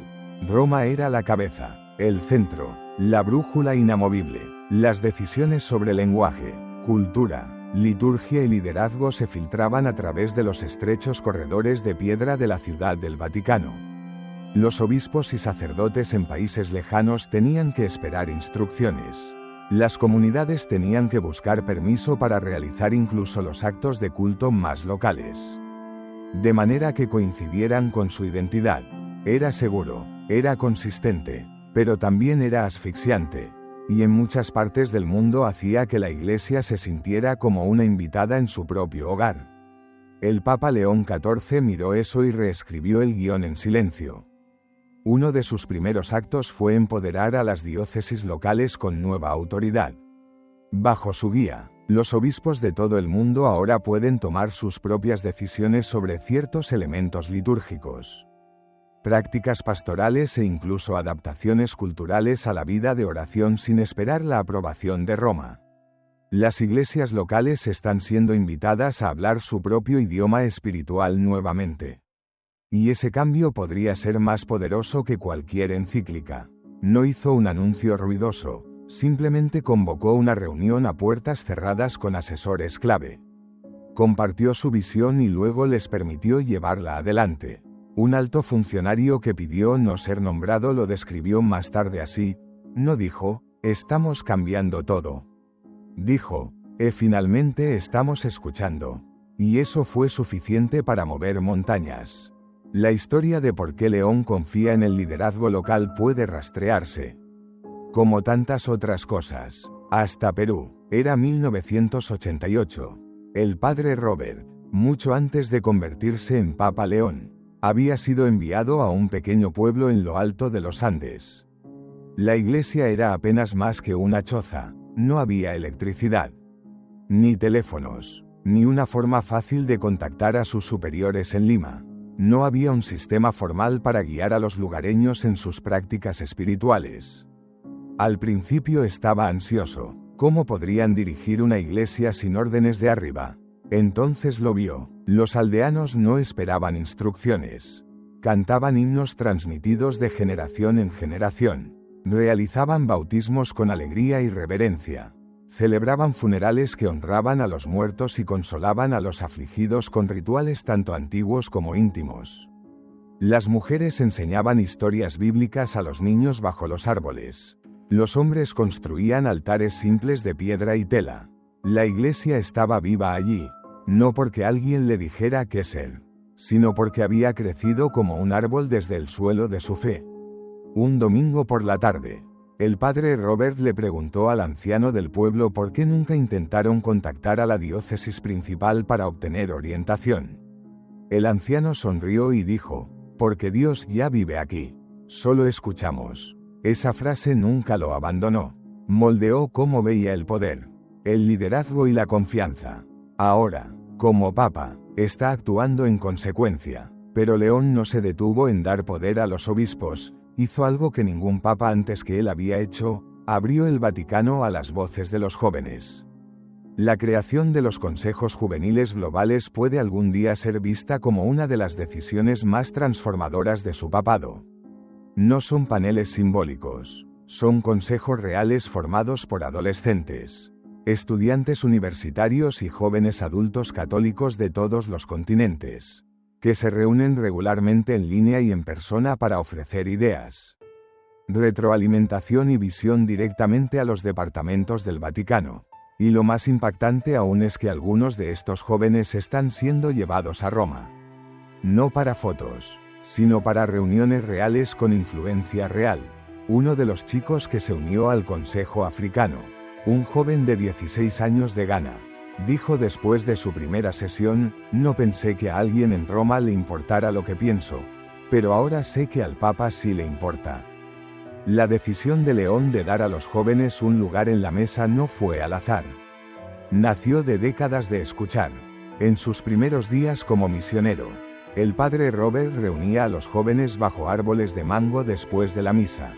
Roma era la cabeza, el centro, la brújula inamovible. Las decisiones sobre lenguaje, cultura, liturgia y liderazgo se filtraban a través de los estrechos corredores de piedra de la ciudad del Vaticano. Los obispos y sacerdotes en países lejanos tenían que esperar instrucciones. Las comunidades tenían que buscar permiso para realizar incluso los actos de culto más locales, de manera que coincidieran con su identidad. Era seguro, era consistente, pero también era asfixiante, y en muchas partes del mundo hacía que la Iglesia se sintiera como una invitada en su propio hogar. El Papa León XIV miró eso y reescribió el guión en silencio. Uno de sus primeros actos fue empoderar a las diócesis locales con nueva autoridad. Bajo su guía, los obispos de todo el mundo ahora pueden tomar sus propias decisiones sobre ciertos elementos litúrgicos, prácticas pastorales e incluso adaptaciones culturales a la vida de oración sin esperar la aprobación de Roma. Las iglesias locales están siendo invitadas a hablar su propio idioma espiritual nuevamente. Y ese cambio podría ser más poderoso que cualquier encíclica. No hizo un anuncio ruidoso, simplemente convocó una reunión a puertas cerradas con asesores clave. Compartió su visión y luego les permitió llevarla adelante. Un alto funcionario que pidió no ser nombrado lo describió más tarde así: no dijo, estamos cambiando todo. Dijo, finalmente estamos escuchando. Y eso fue suficiente para mover montañas. La historia de por qué León confía en el liderazgo local puede rastrearse, como tantas otras cosas, hasta Perú. Era 1988. El padre Robert, mucho antes de convertirse en Papa León, había sido enviado a un pequeño pueblo en lo alto de los Andes. La iglesia era apenas más que una choza, no había electricidad, ni teléfonos, ni una forma fácil de contactar a sus superiores en Lima. No había un sistema formal para guiar a los lugareños en sus prácticas espirituales. Al principio estaba ansioso. ¿Cómo podrían dirigir una iglesia sin órdenes de arriba? Entonces lo vio. Los aldeanos no esperaban instrucciones. Cantaban himnos transmitidos de generación en generación. Realizaban bautismos con alegría y reverencia. Celebraban funerales que honraban a los muertos y consolaban a los afligidos con rituales tanto antiguos como íntimos. Las mujeres enseñaban historias bíblicas a los niños bajo los árboles. Los hombres construían altares simples de piedra y tela. La iglesia estaba viva allí, no porque alguien le dijera qué ser, sino porque había crecido como un árbol desde el suelo de su fe. Un domingo por la tarde, el padre Robert le preguntó al anciano del pueblo por qué nunca intentaron contactar a la diócesis principal para obtener orientación. El anciano sonrió y dijo, porque Dios ya vive aquí. Solo escuchamos. Esa frase nunca lo abandonó. Moldeó cómo veía el poder, el liderazgo y la confianza. Ahora, como papa, está actuando en consecuencia. Pero León no se detuvo en dar poder a los obispos. Hizo algo que ningún papa antes que él había hecho: abrió el Vaticano a las voces de los jóvenes. La creación de los consejos juveniles globales puede algún día ser vista como una de las decisiones más transformadoras de su papado. No son paneles simbólicos, son consejos reales formados por adolescentes, estudiantes universitarios y jóvenes adultos católicos de todos los continentes, que se reúnen regularmente en línea y en persona para ofrecer ideas, retroalimentación y visión directamente a los departamentos del Vaticano. Y lo más impactante aún es que algunos de estos jóvenes están siendo llevados a Roma. No para fotos, sino para reuniones reales con influencia real. Uno de los chicos que se unió al Consejo Africano, un joven de 16 años de Ghana, dijo después de su primera sesión: no pensé que a alguien en Roma le importara lo que pienso, pero ahora sé que al Papa sí le importa. La decisión de León de dar a los jóvenes un lugar en la mesa no fue al azar. Nació de décadas de escuchar. En sus primeros días como misionero, el padre Robert reunía a los jóvenes bajo árboles de mango después de la misa.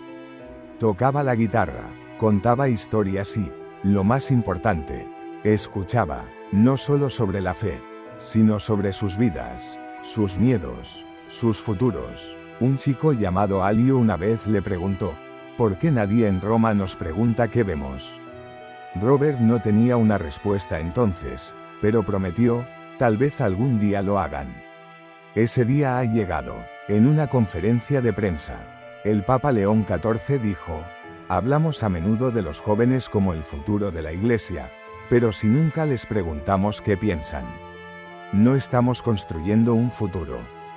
Tocaba la guitarra, contaba historias y, lo más importante, escuchaba, no solo sobre la fe, sino sobre sus vidas, sus miedos, sus futuros. Un chico llamado Alio una vez le preguntó: ¿por qué nadie en Roma nos pregunta qué vemos? Robert no tenía una respuesta entonces, pero prometió: tal vez algún día lo hagan. Ese día ha llegado. En una conferencia de prensa, el Papa León XIV dijo: hablamos a menudo de los jóvenes como el futuro de la Iglesia, pero si nunca les preguntamos qué piensan. No estamos construyendo un futuro.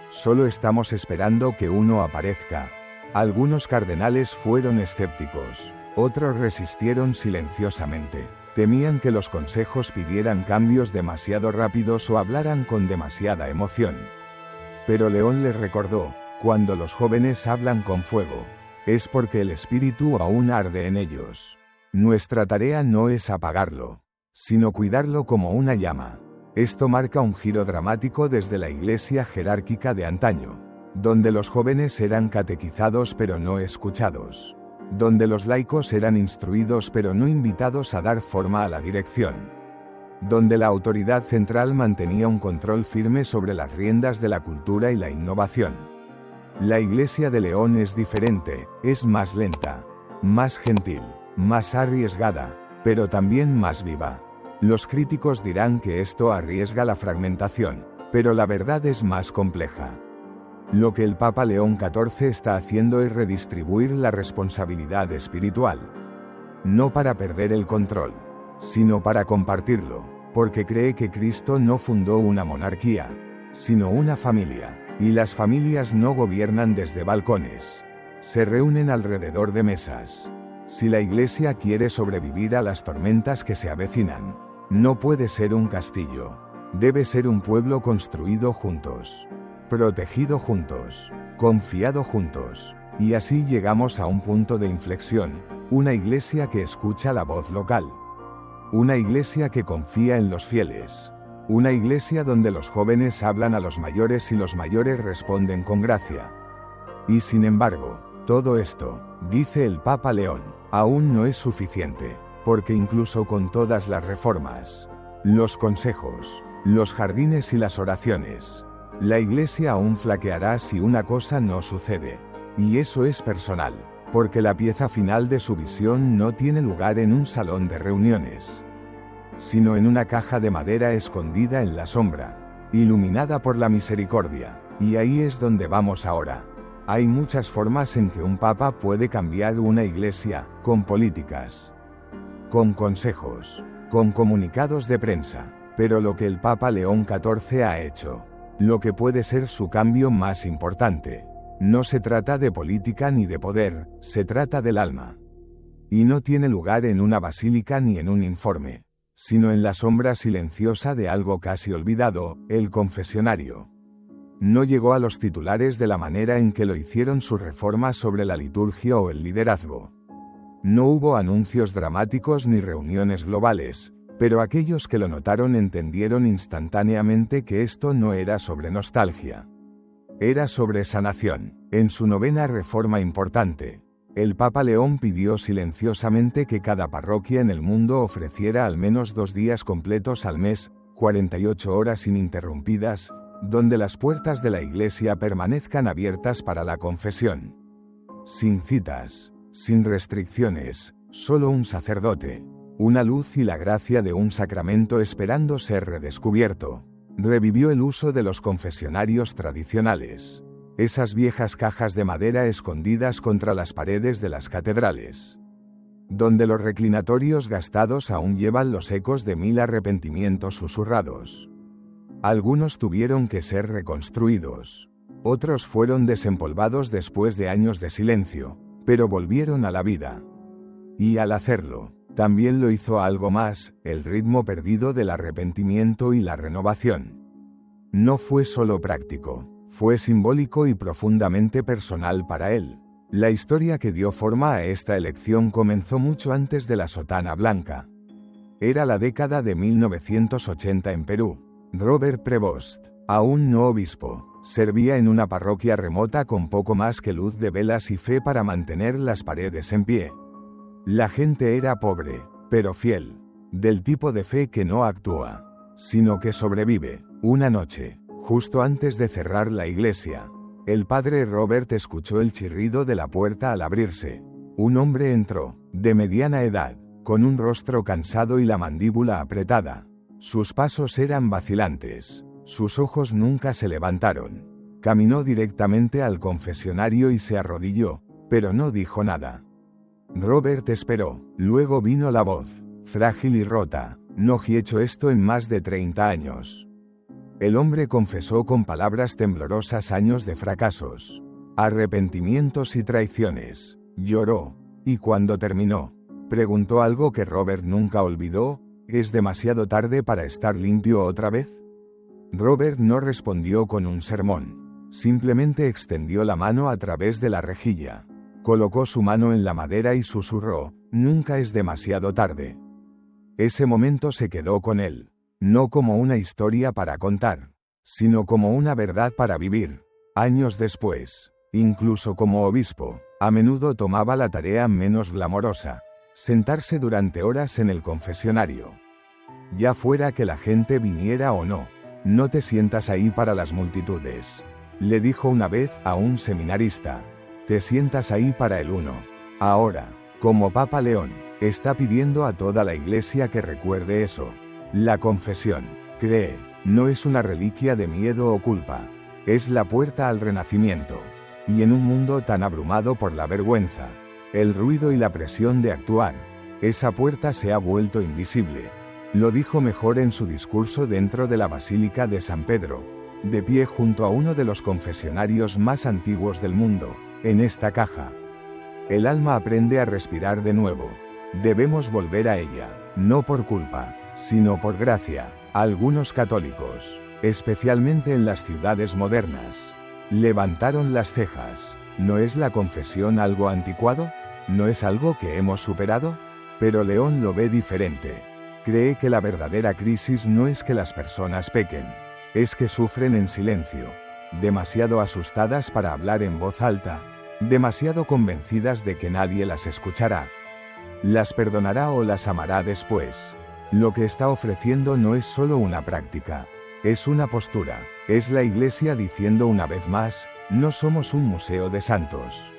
Solo estamos esperando que uno aparezca. Algunos cardenales fueron escépticos, otros resistieron silenciosamente. Temían que los consejos pidieran cambios demasiado rápidos o hablaran con demasiada emoción. Pero León les recordó: cuando los jóvenes hablan con fuego, es porque el espíritu aún arde en ellos. Nuestra tarea no es apagarlo, sino cuidarlo como una llama. Esto marca un giro dramático desde la iglesia jerárquica de antaño, donde los jóvenes eran catequizados pero no escuchados, donde los laicos eran instruidos pero no invitados a dar forma a la dirección, donde la autoridad central mantenía un control firme sobre las riendas de la cultura y la innovación. La Iglesia de León es diferente, es más lenta, más gentil, más arriesgada, pero también más viva. Los críticos dirán que esto arriesga la fragmentación, pero la verdad es más compleja. Lo que el Papa León XIV está haciendo es redistribuir la responsabilidad espiritual. No para perder el control, sino para compartirlo, porque cree que Cristo no fundó una monarquía, sino una familia, y las familias no gobiernan desde balcones. Se reúnen alrededor de mesas. Si la Iglesia quiere sobrevivir a las tormentas que se avecinan, no puede ser un castillo. Debe ser un pueblo construido juntos, protegido juntos, confiado juntos. Y así llegamos a un punto de inflexión, una iglesia que escucha la voz local. Una iglesia que confía en los fieles. Una iglesia donde los jóvenes hablan a los mayores y los mayores responden con gracia. Y sin embargo, todo esto, dice el Papa León, aún no es suficiente. Porque incluso con todas las reformas, los consejos, los jardines y las oraciones, la Iglesia aún flaqueará si una cosa no sucede. Y eso es personal. porque la pieza final de su visión no tiene lugar en un salón de reuniones, sino en una caja de madera escondida en la sombra, iluminada por la misericordia. Y ahí es donde vamos ahora. Hay muchas formas en que un papa puede cambiar una iglesia, con políticas, con consejos, con comunicados de prensa, pero lo que el Papa León XIV ha hecho, lo que puede ser su cambio más importante, no se trata de política ni de poder, se trata del alma. Y no tiene lugar en una basílica ni en un informe, sino en la sombra silenciosa de algo casi olvidado, el confesionario. No llegó a los titulares de la manera en que lo hicieron sus reformas sobre la liturgia o el liderazgo. No hubo anuncios dramáticos ni reuniones globales, pero aquellos que lo notaron entendieron instantáneamente que esto no era sobre nostalgia. Era sobre sanación. En su novena reforma importante, el Papa León pidió silenciosamente que cada parroquia en el mundo ofreciera al menos 2 días completos al mes, 48 horas ininterrumpidas, donde las puertas de la iglesia permanezcan abiertas para la confesión. Sin citas, sin restricciones, solo un sacerdote, una luz y la gracia de un sacramento esperando ser redescubierto. Revivió el uso de los confesionarios tradicionales, esas viejas cajas de madera escondidas contra las paredes de las catedrales, donde los reclinatorios gastados aún llevan los ecos de 1000 arrepentimientos susurrados. Algunos tuvieron que ser reconstruidos, otros fueron desempolvados después de años de silencio, pero volvieron a la vida. Y al hacerlo, también lo hizo algo más, el ritmo perdido del arrepentimiento y la renovación. No fue solo práctico, fue simbólico y profundamente personal para él. La historia que dio forma a esta elección comenzó mucho antes de la sotana blanca. Era la década de 1980 en Perú. Robert Prevost, aún no obispo, servía en una parroquia remota con poco más que luz de velas y fe para mantener las paredes en pie. La gente era pobre, pero fiel, del tipo de fe que no actúa, sino que sobrevive. Una noche, justo antes de cerrar la iglesia, el padre Robert escuchó el chirrido de la puerta al abrirse. Un hombre entró, de mediana edad, con un rostro cansado y la mandíbula apretada. Sus pasos eran vacilantes, sus ojos nunca se levantaron. Caminó directamente al confesionario y se arrodilló, pero no dijo nada. Robert esperó, luego vino la voz, frágil y rota: no he hecho esto en más de 30 años. El hombre confesó con palabras temblorosas años de fracasos, arrepentimientos y traiciones. Lloró, y cuando terminó, preguntó algo que Robert nunca olvidó: ¿es demasiado tarde para estar limpio otra vez? Robert no respondió con un sermón, simplemente extendió la mano a través de la rejilla, colocó su mano en la madera y susurró: nunca es demasiado tarde. Ese momento se quedó con él, no como una historia para contar, sino como una verdad para vivir. Años después, incluso como obispo, a menudo tomaba la tarea menos glamorosa: sentarse durante horas en el confesionario. Ya fuera que la gente viniera o no, no te sientas ahí para las multitudes, le dijo una vez a un seminarista, te sientas ahí para el uno. Ahora, como Papa León, está pidiendo a toda la iglesia que recuerde eso. La confesión, cree, no es una reliquia de miedo o culpa, es la puerta al renacimiento. Y en un mundo tan abrumado por la vergüenza, el ruido y la presión de actuar, esa puerta se ha vuelto invisible. Lo dijo mejor en su discurso dentro de la Basílica de San Pedro, de pie junto a uno de los confesionarios más antiguos del mundo, en esta caja. El alma aprende a respirar de nuevo. Debemos volver a ella, no por culpa, sino por gracia. Algunos católicos, especialmente en las ciudades modernas, levantaron las cejas. ¿No es la confesión algo anticuado? ¿No es algo que hemos superado? Pero León lo ve diferente. Cree que la verdadera crisis no es que las personas pequen, es que sufren en silencio, demasiado asustadas para hablar en voz alta, demasiado convencidas de que nadie las escuchará. Las perdonará o las amará después. Lo que está ofreciendo no es solo una práctica, es una postura. Es la Iglesia diciendo una vez más: no somos un museo de santos.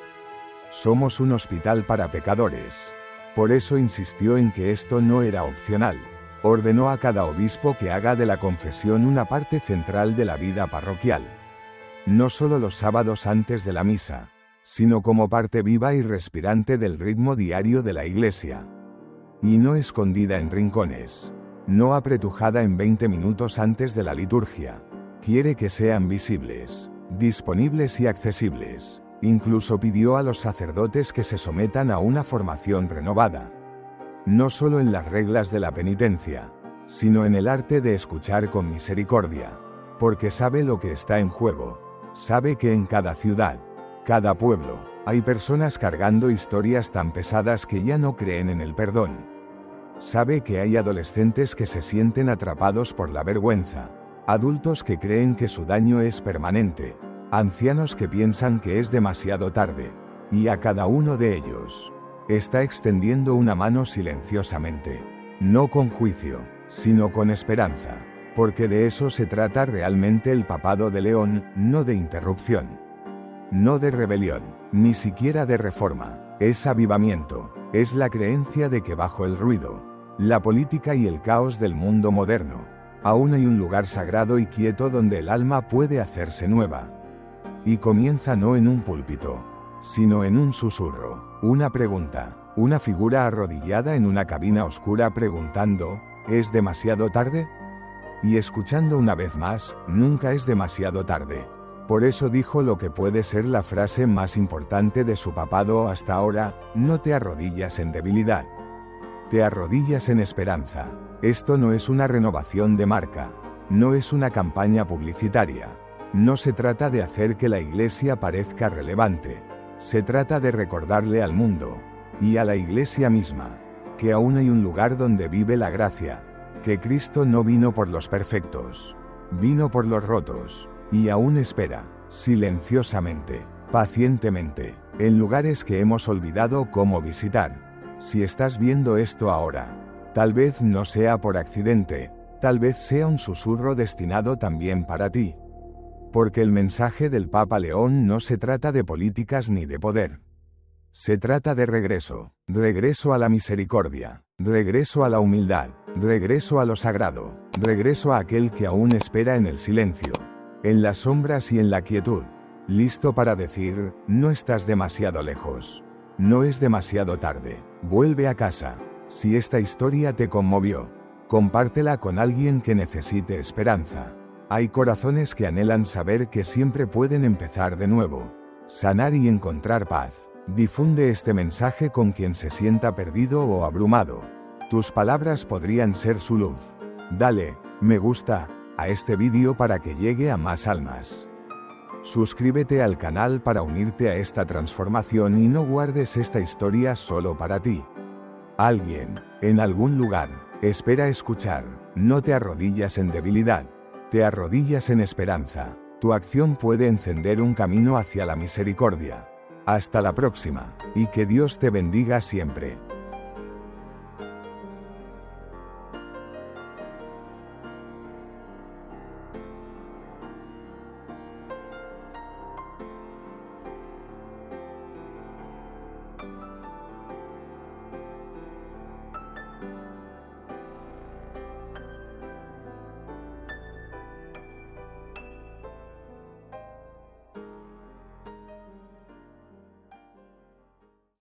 Somos un hospital para pecadores. Por eso insistió en que esto no era opcional. Ordenó a cada obispo que haga de la confesión una parte central de la vida parroquial. No solo los sábados antes de la misa, sino como parte viva y respirante del ritmo diario de la Iglesia. Y no escondida en rincones. No apretujada en 20 minutos antes de la liturgia. Quiere que sean visibles, disponibles y accesibles. Incluso pidió a los sacerdotes que se sometan a una formación renovada. No solo en las reglas de la penitencia, sino en el arte de escuchar con misericordia. Porque sabe lo que está en juego. Sabe que en cada ciudad, cada pueblo, hay personas cargando historias tan pesadas que ya no creen en el perdón. Sabe que hay adolescentes que se sienten atrapados por la vergüenza, adultos que creen que su daño es permanente, ancianos que piensan que es demasiado tarde, y a cada uno de ellos está extendiendo una mano silenciosamente, no con juicio, sino con esperanza, porque de eso se trata realmente el papado de León, no de interrupción, no de rebelión, ni siquiera de reforma, es avivamiento, es la creencia de que bajo el ruido, la política y el caos del mundo moderno, aún hay un lugar sagrado y quieto donde el alma puede hacerse nueva. Y comienza no en un púlpito, sino en un susurro, una pregunta, una figura arrodillada en una cabina oscura preguntando, ¿es demasiado tarde? Y escuchando una vez más, nunca es demasiado tarde. Por eso dijo lo que puede ser la frase más importante de su papado hasta ahora, no te arrodillas en debilidad. Te arrodillas en esperanza. Esto no es una renovación de marca, no es una campaña publicitaria. No se trata de hacer que la Iglesia parezca relevante. Se trata de recordarle al mundo, y a la Iglesia misma, que aún hay un lugar donde vive la gracia, que Cristo no vino por los perfectos, vino por los rotos, y aún espera, silenciosamente, pacientemente, en lugares que hemos olvidado cómo visitar. Si estás viendo esto ahora, tal vez no sea por accidente, tal vez sea un susurro destinado también para ti. Porque el mensaje del Papa León no se trata de políticas ni de poder. Se trata de regreso, regreso a la misericordia, regreso a la humildad, regreso a lo sagrado, regreso a aquel que aún espera en el silencio, en las sombras y en la quietud, listo para decir, no estás demasiado lejos, no es demasiado tarde, vuelve a casa. Si esta historia te conmovió, compártela con alguien que necesite esperanza. Hay corazones que anhelan saber que siempre pueden empezar de nuevo, sanar y encontrar paz. Difunde este mensaje con quien se sienta perdido o abrumado. Tus palabras podrían ser su luz. Dale, me gusta, a este vídeo para que llegue a más almas. Suscríbete al canal para unirte a esta transformación y no guardes esta historia solo para ti. Alguien, en algún lugar, espera escuchar. No te arrodillas en debilidad. Te arrodillas en esperanza. Tu acción puede encender un camino hacia la misericordia. Hasta la próxima, y que Dios te bendiga siempre.